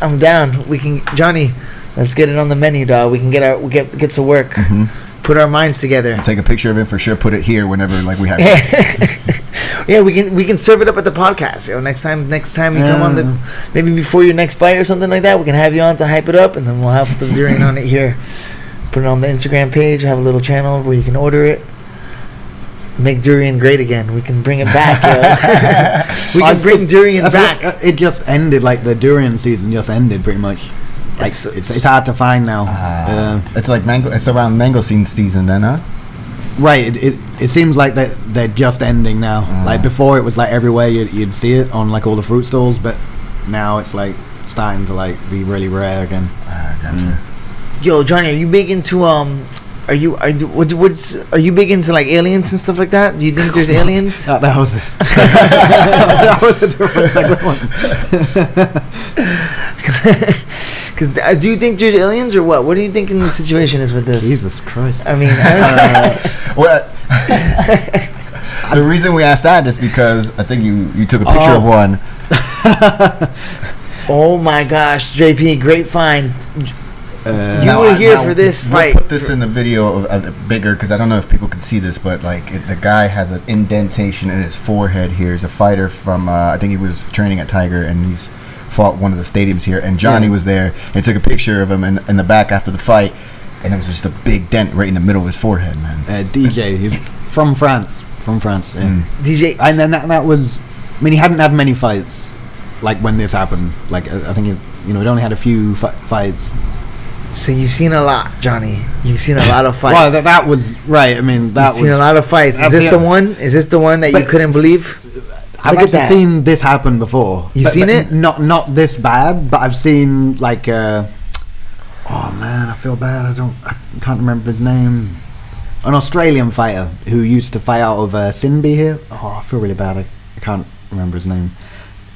I'm down. We can, Johnny. Let's get it on the menu, dog. We can get to work. Put our minds together. Take a picture of it for sure. Put it here whenever we have. Yeah, we can serve it up at the podcast. Next time you come on maybe before your next fight or something like that, we can have you on to hype it up, and then we'll have some durian on it here. Put it on the Instagram page. Have a little channel where you can order it. Make durian great again. We can bring it back. We can bring durian back. It just ended. Like the durian season just ended pretty much. Like it's hard to find now. It's like mango. It's around mangosteen season then, huh? Right. It seems like they're just ending now. Like before, it was like everywhere you'd see it on like all the fruit stalls, but now it's like starting to like be really rare again. Gotcha. Yo, Johnny, are you big into Are you big into like aliens and stuff like that? Do you think there's aliens? That was that was a different segment one. Because do you think there's aliens or what? What do you think the situation is with this? Jesus Christ! I mean, the reason we asked that is because I think you took a picture of one. Oh my gosh, JP, great find. You were here for this fight. We'll put this in the video of bigger because I don't know if people can see this, but like the guy has an indentation in his forehead here. He's a fighter from I think he was training at Tiger, and he's fought one of the stadiums here. And Johnny was there and took a picture of him in the back after the fight, and it was just a big dent right in the middle of his forehead, man. DJ, he's from France. Yeah. DJ, and then that was. I mean, he hadn't had many fights like when this happened. Like I think he'd only had a few fights. So you've seen a lot, Johnny. You've seen a lot of fights. Well, that was right. I mean, you've seen a lot of fights. Is this the one? Is this the one that you couldn't believe? I've actually seen this happen before. You've seen it? Not this bad, but I've seen like. Oh man, I feel bad. I can't remember his name. An Australian fighter who used to fight out of Sinby here. Oh, I feel really bad. I can't remember his name.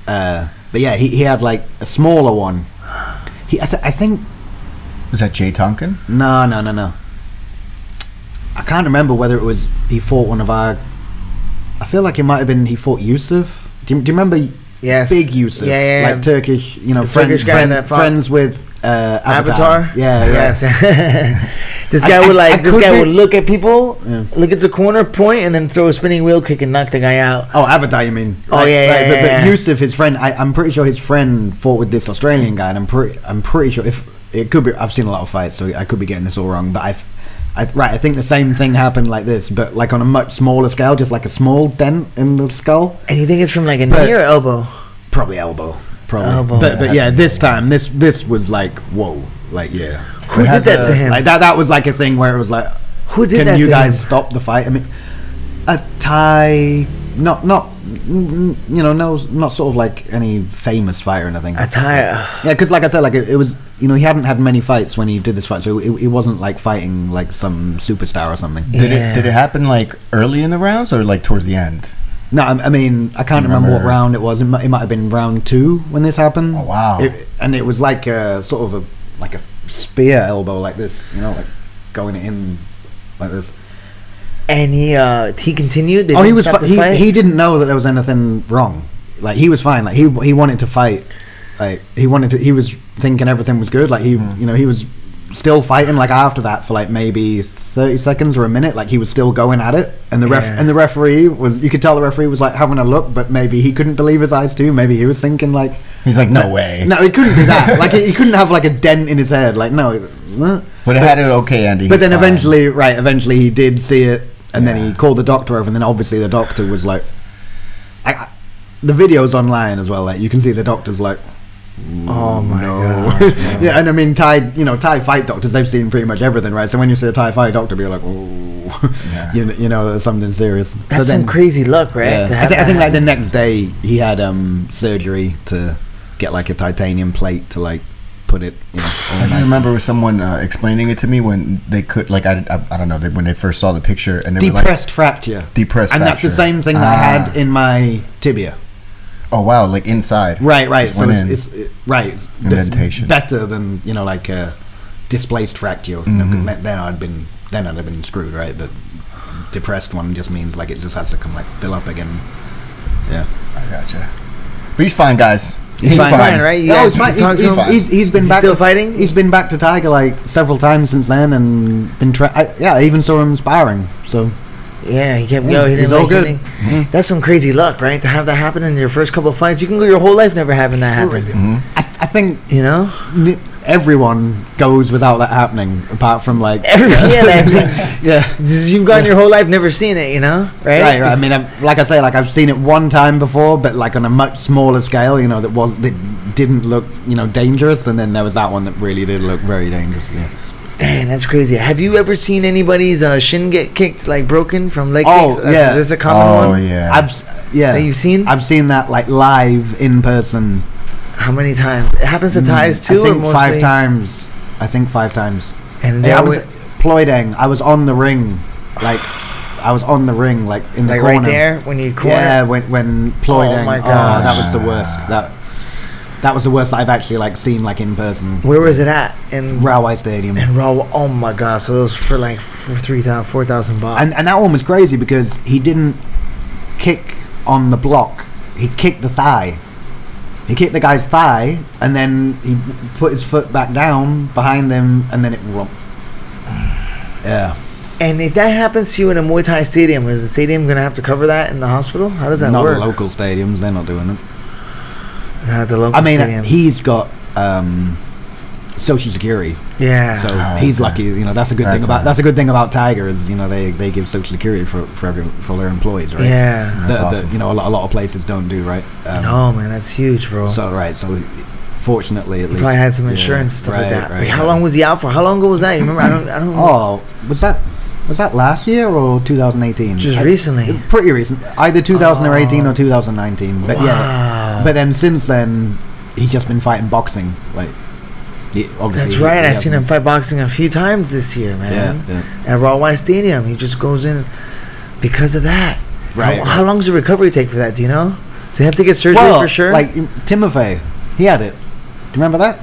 But yeah, he had like a smaller one. I think. Was that Jay Tonkin? No. I can't remember whether it was he fought one of our. I feel like it might have been he fought Yusuf. Do you remember? Yes. Big Yusuf. Yeah. Like Turkish, Turkish guy that fought friends with Avatar. Yeah. Yes. This guy would look at people, look at the corner, point, and then throw a spinning wheel kick and knock the guy out. Oh, Avatar, you mean? Oh, yeah. But Yusuf, his friend, I'm pretty sure his friend fought with this Australian guy, and I'm pretty sure if. It could be. I've seen a lot of fights, so I could be getting this all wrong. But I think the same thing happened like this, but like on a much smaller scale, just like a small dent in the skull. And you think it's from like a knee or elbow? Probably elbow. Elbow. But yeah, this time this was like whoa, like yeah. Who did that to him? Like that was like a thing where it was like, who did that to him? Can you guys stop the fight? I mean, a Thai, not sort of like any famous fighter or anything. A Thai. Yeah, because like I said, like it was, he hadn't had many fights when he did this fight, so it wasn't like fighting like some superstar or something. Did it happen like early in the rounds or like towards the end? No, I mean I can't remember what round it was. It might have been round 2 when this happened. Oh wow! And it was like a sort of like a spear elbow like this, like going in like this. And he continued. He was. He didn't know that there was anything wrong. Like he was fine. Like he wanted to fight. Like he was thinking everything was good. Like he was still fighting. Like after that for like maybe 30 seconds or a minute. Like he was still going at it. And the referee was. You could tell the referee was like having a look, but maybe he couldn't believe his eyes too. Maybe he was thinking like. He's like, no way. No, it couldn't be that. Like he couldn't have like a dent in his head. Like no. But it had it okay, Andy. But then eventually he did see it. And then he called the doctor over, and then obviously the doctor was like, the video's online as well. Like you can see the doctor's like, oh my god, yeah. And I mean Thai fight doctors, they've seen pretty much everything, right? So when you see a Thai fight doctor, be like, oh, there's something serious. That's some crazy luck, right? Yeah. I think like the next day he had surgery to get like a titanium plate to like put it, you know. I just remember with someone explaining it to me when they could, like, I don't know, when they first saw the picture and they depressed fracture. Depressed and fracture. that's the same thing that I had in my tibia. Oh wow, like inside. Right. So it's right. Indentation. Better than, you know, like a displaced fracture, you know, because then I'd have been screwed, right? But depressed one just means like it just has to come like fill up again. Yeah, I gotcha. But he's fine, guys. He's fine, right? No, he's fine. He's been back. Still fighting? He's been back to Tiger like several times since then, and been. I even saw him sparring. So. Yeah, he kept going. He's all good. That's some crazy luck, right? To have that happen in your first couple of fights. You can go your whole life never having that happen. I think, you know, everyone goes without that happening, apart from like You've gone your whole life never seen it, you know, right? Right. I mean, I've seen it one time before, but like on a much smaller scale, you know, that didn't look, you know, dangerous, and then there was that one that really did look very dangerous. Yeah. Man, that's crazy. Have you ever seen anybody's shin get kicked, like broken from leg kicks? Yeah. Is this a common one? Oh, yeah. That you've seen? I've seen that like live in person. How many times? It happens to Thais too? I think 5 times. I think 5 times. And I was ploiding. I was on the ring, like in the corner. Right there when you corner. Yeah, when ploiding. Oh my god, that was the worst. That was the worst I've actually like seen like in person. Where was it at? In Railway Stadium. Oh my god! So it was for like 3,000, 4,000 baht. And that one was crazy because he didn't kick on the block. He kicked the thigh. He kicked the guy's thigh, and then he put his foot back down behind him, and then it romped. Yeah. And if that happens to you in a Muay Thai stadium, is the stadium gonna have to cover that in the hospital? How does that work? Not the local stadiums. They're not doing it. Not at the local stadiums. He's got Social Security. Yeah. So he's lucky. You know, that's a good thing about that's a good thing about Tiger is, you know, they give Social Security for their employees, right? Yeah. That's awesome. You know, a lot of places don't do, right? No, man, that's huge, bro. So fortunately, at least probably had some insurance and stuff like that. Right, how long was he out for? How long ago was that? You remember? I don't. Oh, was that last year or 2018? Just recently. Pretty recent. Either 2018 or 2019. But yeah. But then since then, he's just been fighting boxing. Like, that's right. I've seen him fight boxing a few times this year, man. Yeah. At Railway Stadium, he just goes in because of that. Right. How long does the recovery take for that? Do you know? Do you have to get surgery for sure? Like Timothy, he had it. Do you remember that?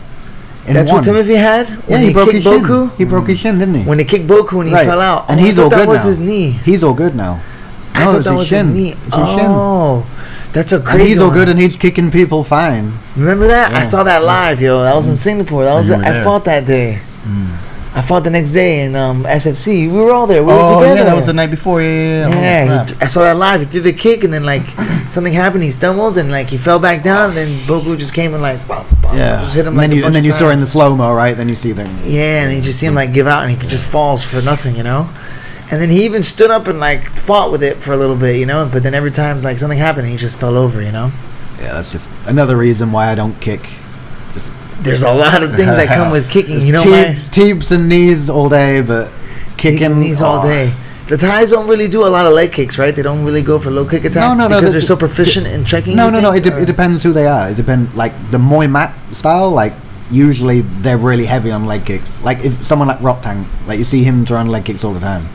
That's what Timothy had? Yeah, he broke his shin. He broke his shin, didn't he? When he kicked Boku and he fell out. And he's all good now. That was his knee. He's all good now. I thought that was his knee. That's so crazy. And he's all good and he's kicking people fine. Remember that? Yeah. I saw that live, yo. That was in Singapore. I fought that day. I fought the next day in SFC. We were all there. We were together. Yeah, that was the night before. Yeah. I saw that live. He threw the kick, and then like something happened. He stumbled, and like he fell back down. And then Boku just came and like, just hit him. And then you saw in the slow mo, right? Then you see them. Yeah, and you just see him like give out, and he just falls for nothing, you know. And then he even stood up and like fought with it for a little bit, you know. But then every time like something happened, he just fell over, you know. Yeah, that's just another reason why I don't kick. There's a lot of things that come with kicking, you know. Teeps and knees all day, but kicking and knees all day. The Thais don't really do a lot of leg kicks, right? They don't really go for low kick attacks because they're so proficient in checking. No. It depends who they are. It depends. Like the Muay mat style, like usually they're really heavy on leg kicks. Like if someone like Roktang, like you see him throwing leg kicks all the time.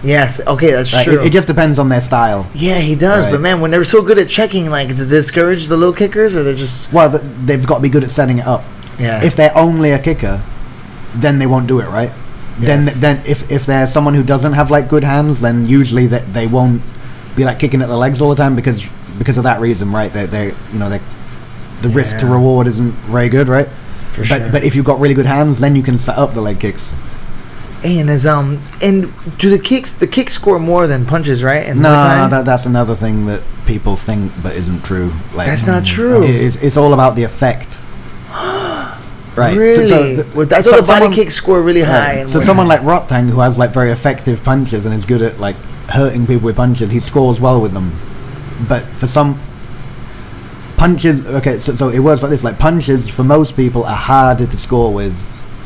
Yes, okay, that's true. It just depends on their style. Yeah, he does. Right. But man, when they're so good at checking, like, does it discourage the low kickers, or they're just? Well, they've got to be good at setting it up. Yeah. If they're only a kicker, then they won't do it right. Yes. Then if they're someone who doesn't have like good hands, then usually they won't be like kicking at the legs all the time because of that reason, right? They the risk to reward isn't very good, right? For sure. But if you've got really good hands, then you can set up the leg kicks. And do the kicks score more than punches, right? And no, that's another thing that people think but isn't true. Like, that's not true. It's all about the effect. Right. Really? I thought the body kicks score really high. So someone like Roktang, who has like very effective punches and is good at like hurting people with punches, he scores well with them. But for some punches, so it works like this: like punches for most people are harder to score with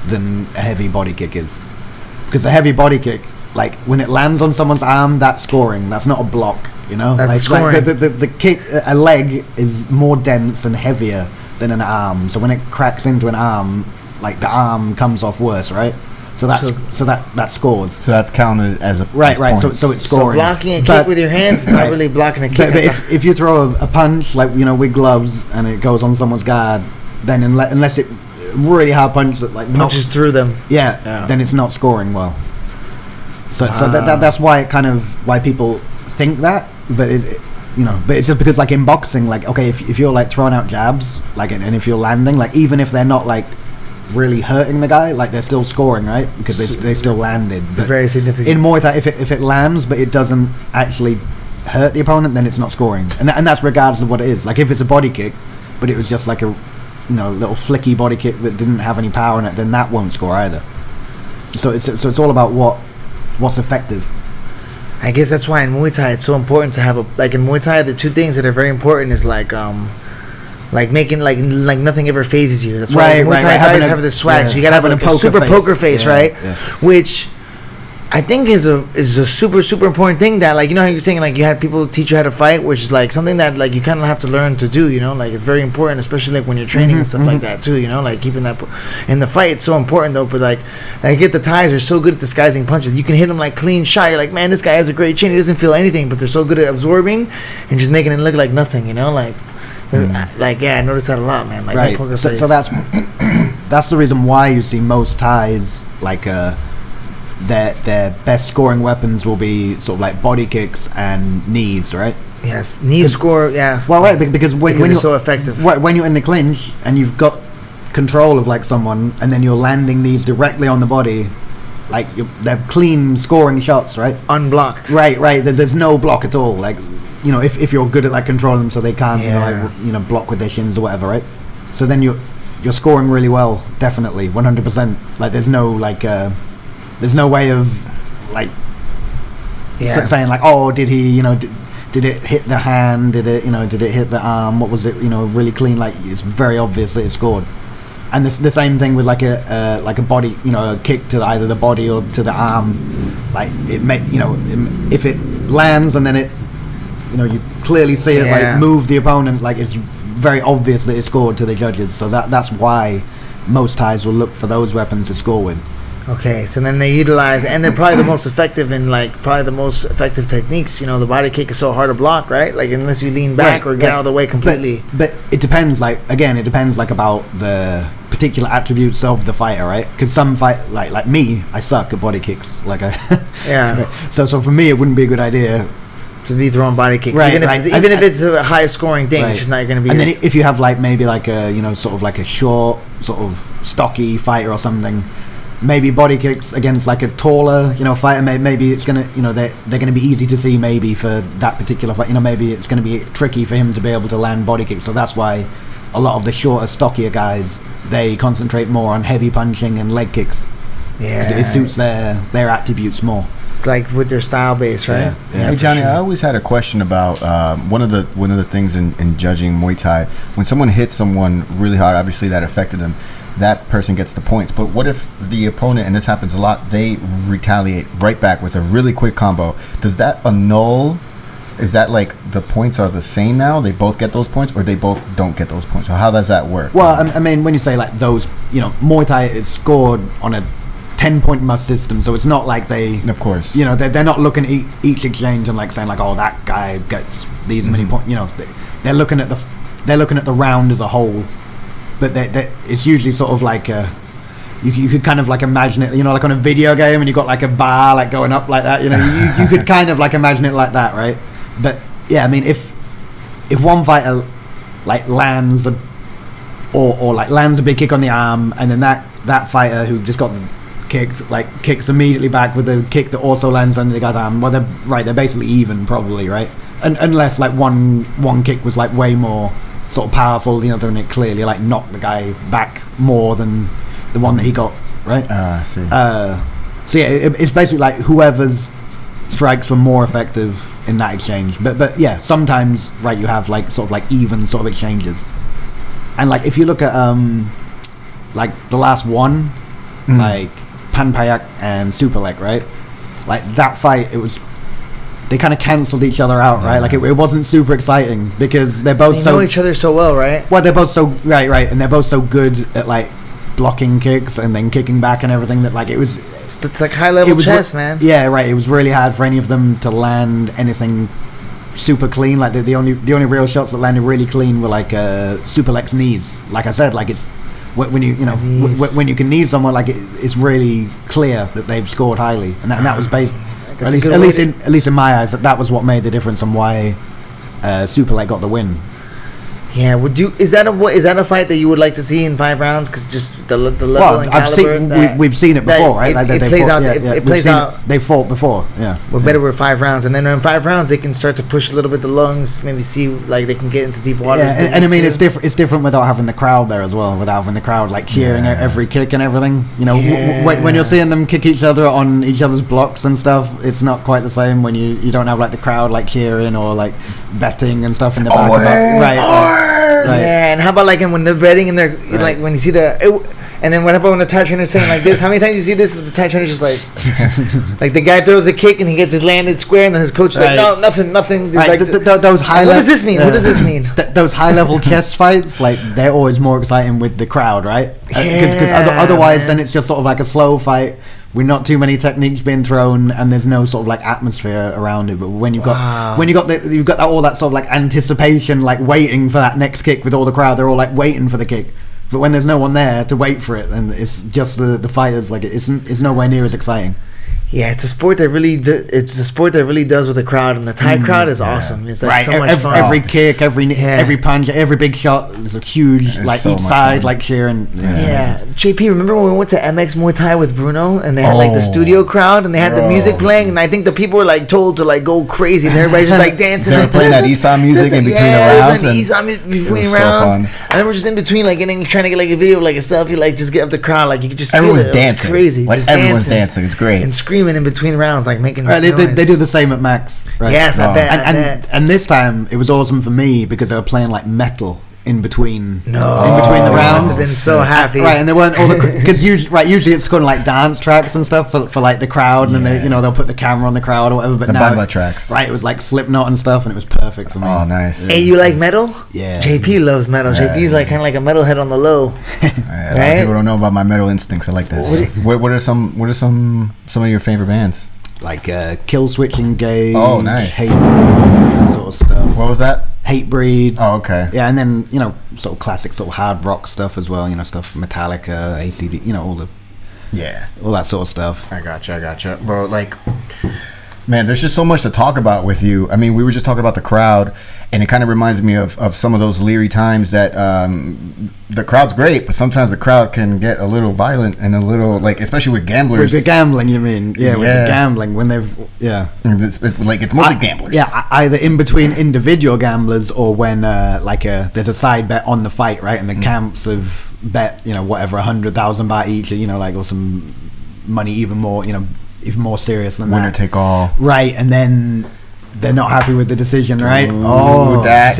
than a heavy body kick is. Because a heavy body kick, like when it lands on someone's arm, that's scoring. That's not a block, you know. That's like, scoring. The kick, a leg is more dense and heavier than an arm. So when it cracks into an arm, like the arm comes off worse, right? So that scores. So that's counted as a right. Points. So it's scoring. So blocking a kick with your hands is not really blocking a kick. But if you throw a punch like with gloves and it goes on someone's guard, then unless it really hard punch that like punches through them, then it's not scoring well. So that's why it kind of why people think that, but but it's just because like in boxing, like okay, if you're like throwing out jabs, like and if you're landing, like even if they're not like really hurting the guy, like they're still scoring, right? Because they still landed. But very significant. In Muay Thai, if it lands but it doesn't actually hurt the opponent, then it's not scoring, and that's regardless of what it is. Like if it's a body kick, but it was just like a little flicky body kick that didn't have any power in it, then that won't score either. So it's all about what's effective. I guess that's why in Muay Thai it's so important to have in Muay Thai the two things that are very important is like making like nothing ever phases you. That's why Muay Thai guys have this swag. So you gotta have a super poker face, right? Yeah. Which I think is a super important thing that like how you're saying like you had people teach you how to fight, which is like something that like you kind of have to learn to do. Like it's very important, especially like when you're training and stuff like that too. Like keeping that in the fight, it's so important though. But like I get the Thais are so good at disguising punches. You can hit them like clean shot. You're like, man, this guy has a great chin. He doesn't feel anything, but they're so good at absorbing and just making it look like nothing. Like I noticed that a lot, man. Like right. Poker So face. that's the reason why you see most Thais like their best scoring weapons will be sort of like body kicks and knees, right? Yes, knees score. Yes. Well, right, because when you're you're so effective. Right, when you're in the clinch and you've got control of like someone, and then you're landing these directly on the body, like they're clean scoring shots, right? Unblocked. Right. There's no block at all. Like if you're good at like controlling them, so they can't block with their shins or whatever, right? So then you're scoring really well, definitely, 100%. Like there's no like. There's no way of like saying like, oh, did he, did it hit the hand? Did it hit the arm? What was it? Really clean. Like it's very obvious that it scored. And the same thing with like a body, a kick to either the body or to the arm. Like it may, if it lands and then it, you clearly see it like move the opponent. Like it's very obvious that it scored to the judges. So that's why most Thais will look for those weapons to score with. Okay, so then they utilize, and they're probably the most effective in probably the most effective techniques. The body kick is so hard to block, right? Like unless you lean back or get out of the way completely. But it depends. Like again, it depends like about the particular attributes of the fighter, right? Because some fight like me, I suck at body kicks. Like So for me, it wouldn't be a good idea to be throwing body kicks, right? Even if it's a high scoring thing, it's just not going to be. And then if you have like maybe like a sort of like a short, sort of stocky fighter or something. Maybe body kicks against like a taller, fighter. Maybe it's gonna, they're gonna be easy to see. Maybe for that particular fight, maybe it's gonna be tricky for him to be able to land body kicks. So that's why a lot of the shorter, stockier guys they concentrate more on heavy punching and leg kicks. Yeah, it suits their attributes more. It's like with their style base, right? Yeah. Hey Johnny, sure. I always had a question about one of the things in judging Muay Thai. When someone hits someone really hard, obviously that affected them. That person gets the points. But what if the opponent, and this happens a lot, they retaliate right back with a really quick combo? Does that annul? Is that like the points are the same now? They both get those points, or they both don't get those points? Or how does that work? Well, I mean, when you say like those, Muay Thai is scored on a 10-point must system, so it's not like they, of course, they're not looking at each exchange and like saying like, oh, that guy gets these many points. They're looking at the round as a whole. But it's usually sort of like you could kind of like imagine it, like on a video game, and you got like a bar like going up like that. You could kind of like imagine it like that, right? But yeah, I mean, if one fighter like lands or like lands a big kick on the arm, and then that fighter who just got kicked like kicks immediately back with a kick that also lands on the guy's arm, well, they're basically even probably, right? And unless like one kick was like way more sort of powerful, than it clearly like knocked the guy back more than the one that he got, right? I see. So yeah, it's basically like whoever's strikes were more effective in that exchange. But yeah, sometimes right you have like sort of like even sort of exchanges, and like if you look at like the last one, like Panpayak and Superlek, right? Like that fight, they kind of cancelled each other out, right? Like it wasn't super exciting because they're both they know each other so well, right? Well, they're both so right, and they're both so good at like blocking kicks and then kicking back and everything. That like it's like high level chess, man. Yeah, right. It was really hard for any of them to land anything super clean. Like the only real shots that landed really clean were like super Lex knees. Like I said, like it's when you when you can knee someone, like it's really clear that they've scored highly, and that was based at least in my eyes, that was what made the difference on why Super Leg got the win. Yeah, is that a fight that you would like to see in 5 rounds? Because just the level and caliber. We've seen it before, right? It plays out. It plays out. They fought before, yeah. We're better with 5 rounds, and then in 5 rounds they can start to push a little bit the lungs, maybe see like they can get into deep water. Yeah, and I mean it's different. It's different without having the crowd there as well. Without having the crowd like cheering every kick and everything. You know, when you're seeing them kick each other on each other's blocks and stuff, it's not quite the same when you don't have like the crowd like cheering or like betting and stuff in the back. Right. Yeah, and how about like when they're betting and they're like when you see and then what about when the Thai trainer's saying like this? How many times do you see this? The Thai trainer's just like the guy throws a kick and he gets it landed square, and then his coach is like, no, nothing. Dude, right. like, those high. What does this mean? What does this mean? Those high level chess fights, like they're always more exciting with the crowd, right? Because otherwise, then it's just sort of like a slow fight with not too many techniques being thrown, and there's no sort of like atmosphere around it. But when you've got all that sort of like anticipation, like waiting for that next kick with all the crowd, they're all like waiting for the kick. But when there's no one there to wait for it, and it's just the fighters, like it's nowhere near as exciting. Yeah, it's a sport that really does with the crowd, and the Thai crowd is awesome. It's like so much fun. Every kick, every punch, every big shot is a huge, like so each side, fun. Like cheering. Yeah. JP, remember when we went to MX Muay Thai with Bruno, and they had like the studio crowd, and they had the music playing, and I think the people were like told to like go crazy, and everybody's just like dancing. They were playing that Isan music in between the rounds. Between rounds. I remember just in between, like getting trying to get like a video, like a selfie, like just get up the crowd, like you could just everyone's feel it. dancing, it was crazy. Like everyone's dancing. It's great. And screaming in between rounds, like making they do the same at Max, right? Yes, I bet. And this time it was awesome for me because they were playing like metal in between the rounds. Must have been so happy, right? And they weren't all because usually it's kind of like dance tracks and stuff for like the crowd, and then they'll put the camera on the crowd or whatever. But now Bangla tracks, right? It was like Slipknot and stuff, and it was perfect for me. Oh, nice. Hey, you like metal? Yeah. JP loves metal. JP's like kind of like a metalhead on the low. Right? A lot of people don't know about my metal instincts. I like that. What are some of your favorite bands? Like Kill Switch Engage. Oh, nice. Hate Breed, that sort of stuff. What was that? Hate Breed. Oh, okay. Yeah, and then sort of classic sort of hard rock stuff as well. Stuff Metallica, ACD. All that sort of stuff. I gotcha. Well, like, man, there's just so much to talk about with you. I mean, we were just talking about the crowd, and it kind of reminds me of some of those leery times that the crowd's great, but sometimes the crowd can get a little violent and a little, like, especially with gamblers. With the gambling, you mean? Yeah, with the gambling, when they've, it's mostly gamblers. Yeah, either in between individual gamblers or when, there's a side bet on the fight, right? And the camps have bet, whatever, 100,000 baht each, or some money even more serious than winner that. Take all. Right, and then they're not happy with the decision, right? Ooh, I've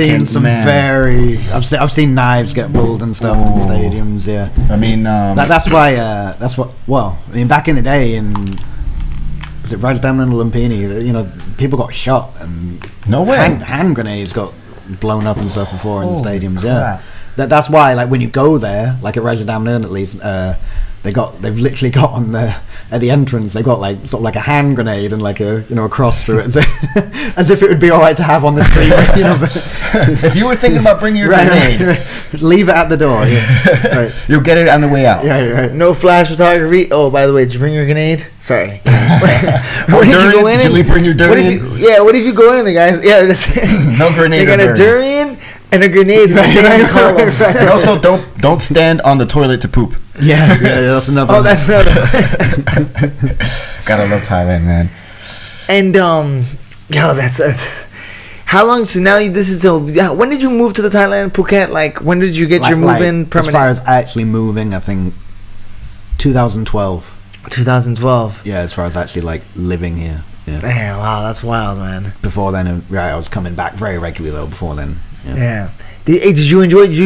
seen knives get pulled and stuff in stadiums. Yeah, I mean, that's why. Back in the day, was it Rajdamnern and Lumpini? People got shot and no way hand grenades got blown up and stuff before in the stadiums. Crap. Yeah, that's why. Like when you go there, like at Rajdamnern at least. They've literally got at the entrance. They got like sort of like a hand grenade and like a cross through it, as if it would be all right to have on the street. But if you were thinking about bringing your grenade, leave it at the door. Yeah. Right. You'll get it on the way out. Yeah, right. No flash photography. Oh, by the way, did you bring your grenade? Sorry. What did you go in? Did you bring your durian? What if you go in, the guys? Yeah, that's no grenade. They got a durian and a grenade. And also, don't stand on the toilet to poop. Yeah, that's another. That's another. Gotta love Thailand, man. And that's how long? So now this is when did you move to the Thailand, Phuket? Like when did you get your move-in permanent? As far as actually moving, I think 2012. 2012. Yeah, as far as actually like living here. Yeah. Damn, wow, that's wild, man. Before then, I was coming back very regularly though. Before then. Yeah. Did you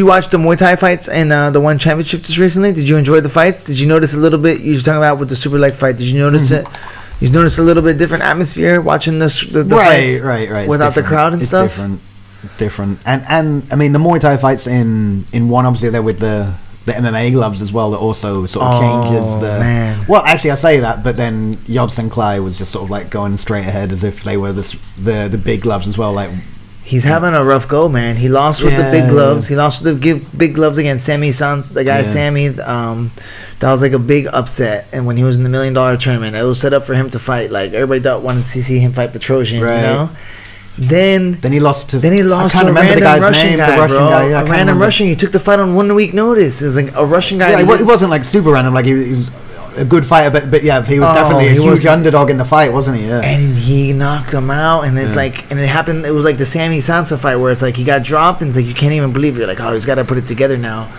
watch the Muay Thai fights and the one championship just recently? Did you enjoy the fights? Did you notice a little bit? You were talking about with the super leg fight. Did you notice it? You notice a little bit different atmosphere watching the fights, right, without the crowd and stuff. Different, and I mean the Muay Thai fights in one, obviously they're with the the MMA gloves as well that also sort of changes the. Man. Well, actually, I say that, but then Yodson Clay was just sort of like going straight ahead as if they were the big gloves as well. Like he's having a rough go, man. He lost with the big gloves. He lost with the big gloves against Sammy Sans, the guy Sammy. That was like a big upset. And when he was in the $1 million tournament, it was set up for him to fight. Like everybody wanted to see him fight Petrosian, you know. Then he lost to a random Russian guy, a random Russian. He took the fight on 1 week notice. It was like a Russian guy. Yeah, it wasn't like super random. Like he was a good fighter, but yeah, he was definitely a huge underdog in the fight, wasn't he? Yeah. And he knocked him out, and it's like, and it happened. It was like the Sammy Sansa fight where it's like he got dropped, and it's like you can't even believe it. You're like, oh, he's got to put it together now.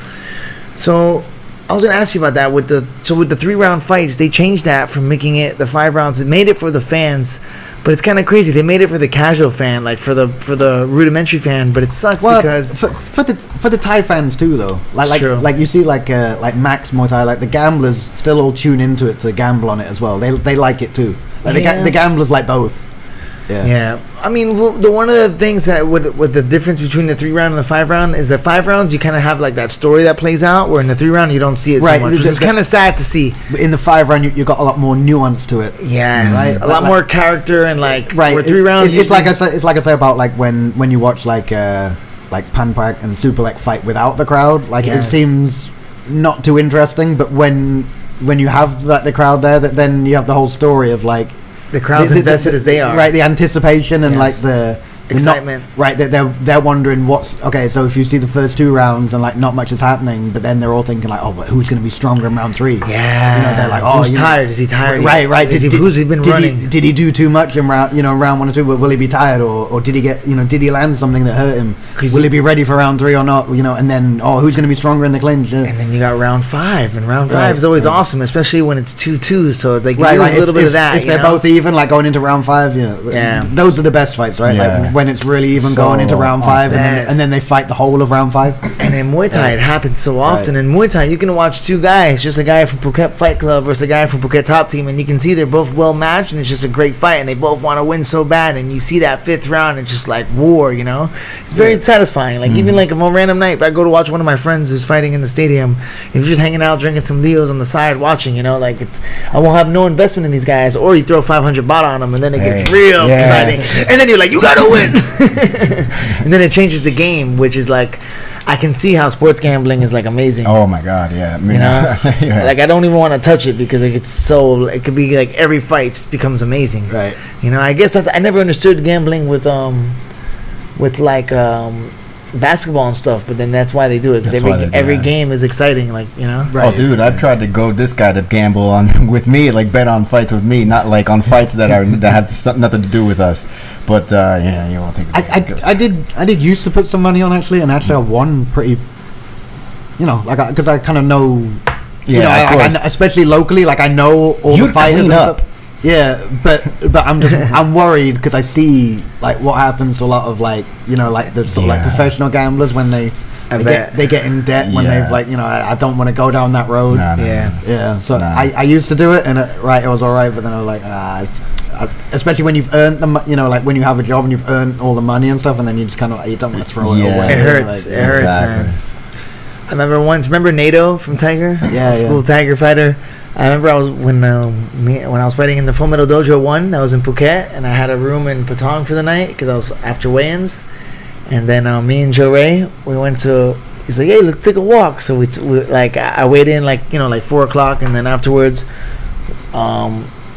So I was gonna ask you about that with the 3-round fights. They changed that from making it the 5 rounds. They made it for the fans. But it's kind of crazy. They made it for the casual fan, like for the rudimentary fan. But it sucks because for the Thai fans too, though. Like you see like Max Muay Thai, like the gamblers still all tune into it to gamble on it as well. They like it too. Like the gamblers like both. Yeah. I mean, one of the things that with the difference between the 3-round and the 5-round is that 5 rounds you kind of have like that story that plays out, where in the 3-round you don't see it so much, which is kind of sad to see. In the 5-round you got a lot more nuance to it. Yes, right? A lot more character and like where 3 rounds. It's like I say about like when you watch like Panpak and Superlek fight without the crowd, like it seems not too interesting, but when you have the crowd there, that then you have the whole story of like. The crowd's invested as they are. Right, the anticipation and like the excitement. They're wondering what's okay. So if you see the first 2 rounds and like not much is happening, but then they're all thinking like, oh, but who's going to be stronger in round 3? Yeah, you know, they're like, oh, who's tired? Is he tired? Right. Who's he been running? Did he do too much in round 1 or 2? Will he be tired, or did he get did he land something that hurt him? Will he be ready for round 3 or not? And then who's going to be stronger in the clinch? And then you got round 5, and round 5 is always awesome, especially when it's 2-2. So it's like a little bit of that. If they're both even, like going into round 5, those are the best fights, right? Like when it's really even. Going into round 5 and then they fight the whole of round 5. And in Muay Thai it happens so often. In Muay Thai you can watch 2 guys, just a guy from Phuket Fight Club versus a guy from Phuket Top Team, and you can see they're both well matched and it's just a great fight and they both want to win so bad, and you see that 5th round and it's just like war, it's very satisfying. Like even like on a random night, if I go to watch one of my friends who's fighting in the stadium, if you're just hanging out drinking some Leos on the side watching, like I won't have no investment in these guys, or you throw 500 baht on them and then it gets real exciting, and then you're like, you gotta win. And then it changes the game, which is like, I can see how sports gambling is like amazing. Oh my god, yeah. Like I don't even want to touch it because it could be like every fight just becomes amazing. Right. I guess I never understood gambling with basketball and stuff, but then that's why they do it, because every game is exciting, like Right. Oh dude, I've tried to goad this guy to gamble on with me, like bet on fights with me, not like on fights that have nothing to do with us. But you won't think I did used to put some money on actually, and actually I won pretty, like because I kind of know, especially locally, like I know all the fighters and stuff. Yeah, but I'm worried because I see like what happens to a lot of like the sort of like professional gamblers when they get in debt when they've like I don't want to go down that road. So I used to do it and it was alright, but then I was like especially when you've earned the like when you have a job and you've earned all the money and stuff, and then you just kind of you don't want to throw it away. It hurts. It hurts, man. I remember NATO from Tiger, school Tiger fighter. I remember when I was fighting in the Full Metal Dojo 1, that was in Phuket, and I had a room in Patong for the night because I was after weigh-ins, and then me and Joe Ray, we went to. He's like, hey, let's take a walk. So we I weighed in like 4 o'clock, and then afterwards,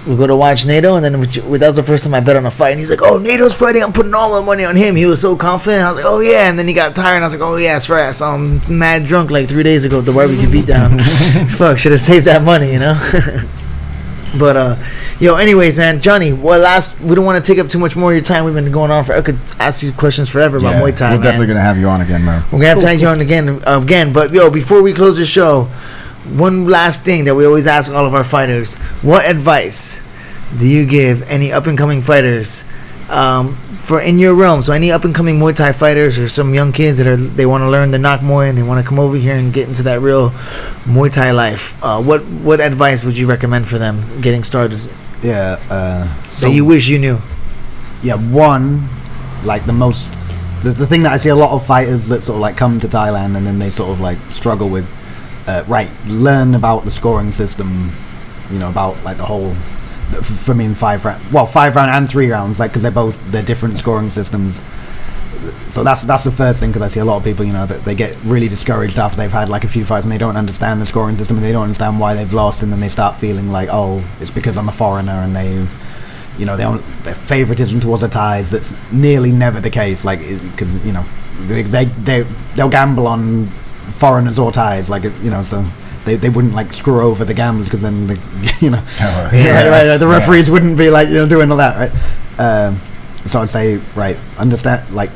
we go to watch NATO, and then that was the first time I bet on a fight. And he's like, oh, NATO's fighting, I'm putting all my money on him. He was so confident. I was like, oh yeah. And then he got tired, and I was like, oh yeah, that's right. I saw him mad drunk like 3 days ago at the barbecue beatdown. Fuck, should have saved that money, But anyways, man, Johnny, we don't want to take up too much more of your time. We've been going on I could ask you questions forever about Muay Thai. We're definitely gonna have you on again, Mo. We're gonna have to have you on again. But before we close the show, one last thing that we always ask all of our fighters: what advice do you give any up and coming fighters for in your realm? So any up and coming Muay Thai fighters or some young kids they want to learn the knock Muay and they want to come over here and get into that real Muay Thai life. What advice would you recommend for them getting started? So you wish you knew. One, like the thing that I see a lot of fighters that sort of like come to Thailand and then they sort of like struggle with learn about the scoring system, you know, about like the whole, for me in 5 round and 3 rounds, like, because they're different scoring systems. So that's the first thing, because I see a lot of people, you know, that they get really discouraged after they've had like a few fights and they don't understand the scoring system and they don't understand why they've lost, and then they start feeling like, oh, it's because I'm a foreigner, and they, you know, their favoritism towards the Thais. That's nearly never the case, like, because, you know, they'll gamble on foreigners or Thais, like, you know, so they wouldn't like screw over the gamblers, because then the, you know, the referees wouldn't be like, you know, doing all that, right? So I'd say, right, understand, like,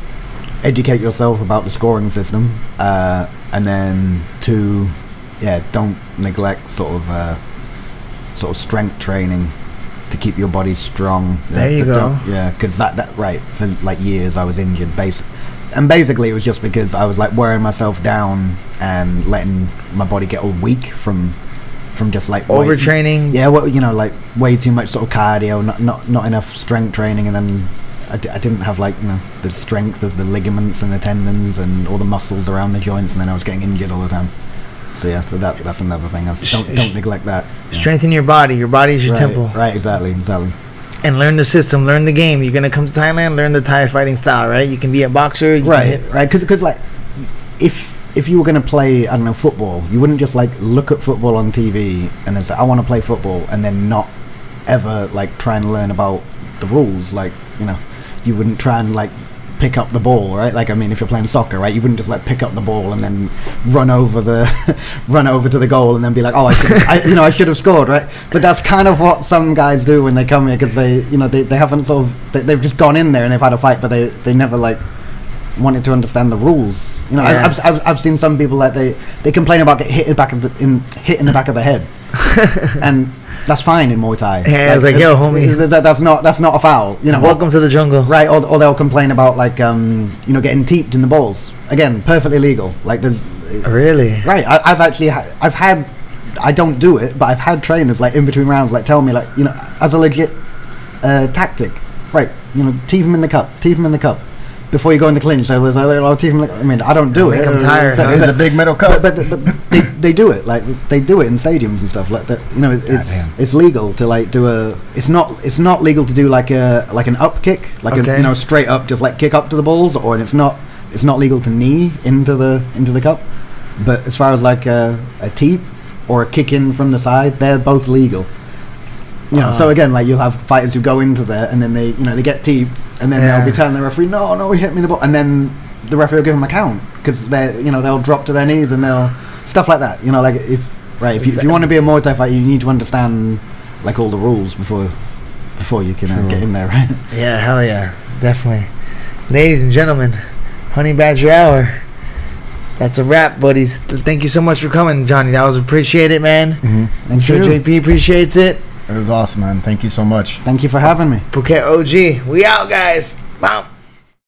educate yourself about the scoring system, and then 2, don't neglect sort of strength training to keep your body strong. There you go. Yeah, because that right, for like years I was injured, and basically it was just because I was like wearing myself down and letting my body get all weak from just like overtraining. Yeah, well, you know, like way too much sort of cardio, not enough strength training, and then I didn't have, like, you know, the strength of the ligaments and the tendons and all the muscles around the joints, and then I was getting injured all the time. So yeah, so that's another thing. Don't neglect that. Strengthen your body. Your body is your temple. Right, exactly. And learn the system, learn the game. You're gonna come to Thailand, learn the Thai fighting style, right? You can be a boxer, right? Because like, if you were gonna play, I don't know, football, you wouldn't just like look at football on TV and then say, I want to play football, and then not ever like try and learn about the rules. Like, you know, you wouldn't try and like pick up the ball, right? Like, I mean, if you're playing soccer, right, you wouldn't just like pick up the ball and then run over to the goal and then be like, oh, I should have scored, right? But that's kind of what some guys do when they come here, because they haven't sort of, they've just gone in there and they've had a fight, but they never like wanted to understand the rules. You know, yes. I've seen some people that they complain about getting hit in the back of the head, and that's fine in Muay Thai. Yeah, it's like, yo, homie, that's not a foul. You know, welcome to the jungle. Right, or they'll complain about like you know, getting teeped in the balls. Again, perfectly legal. Like, there's really right. I've had I don't do it, but I've had trainers like in between rounds like tell me, like, you know, as a legit tactic, right? You know, teep him in the cup. Before you go in the clinch, so there's I mean, I don't do it. I'm tired. But it's a big metal cup. But they do it, like they do it in stadiums and stuff like that. You know, it's legal to like do a. It's not legal to do like an up kick, like a, you know, straight up, just like kick up to the balls, or it's not legal to knee into the cup. But as far as like a teep or a kick in from the side, they're both legal. You know, so again, like, you'll have fighters who go into there and then they get teeped, and then they'll be telling the referee, no, he hit me in the ball, and then the referee will give them a count, because they'll drop to their knees and they'll stuff like that. You know, like, if you want to be a Muay Thai fighter, you need to understand like all the rules before you can get in there, right? Yeah, hell yeah, definitely. Ladies and gentlemen, Honey Badger Hour. That's a wrap, buddies. Thank you so much for coming, Johnny. That was appreciated, man. Mm-hmm. I'm sure JP appreciates it. It was awesome, man. Thank you so much. Thank you for having me. Phuket OG. We out, guys. Wow.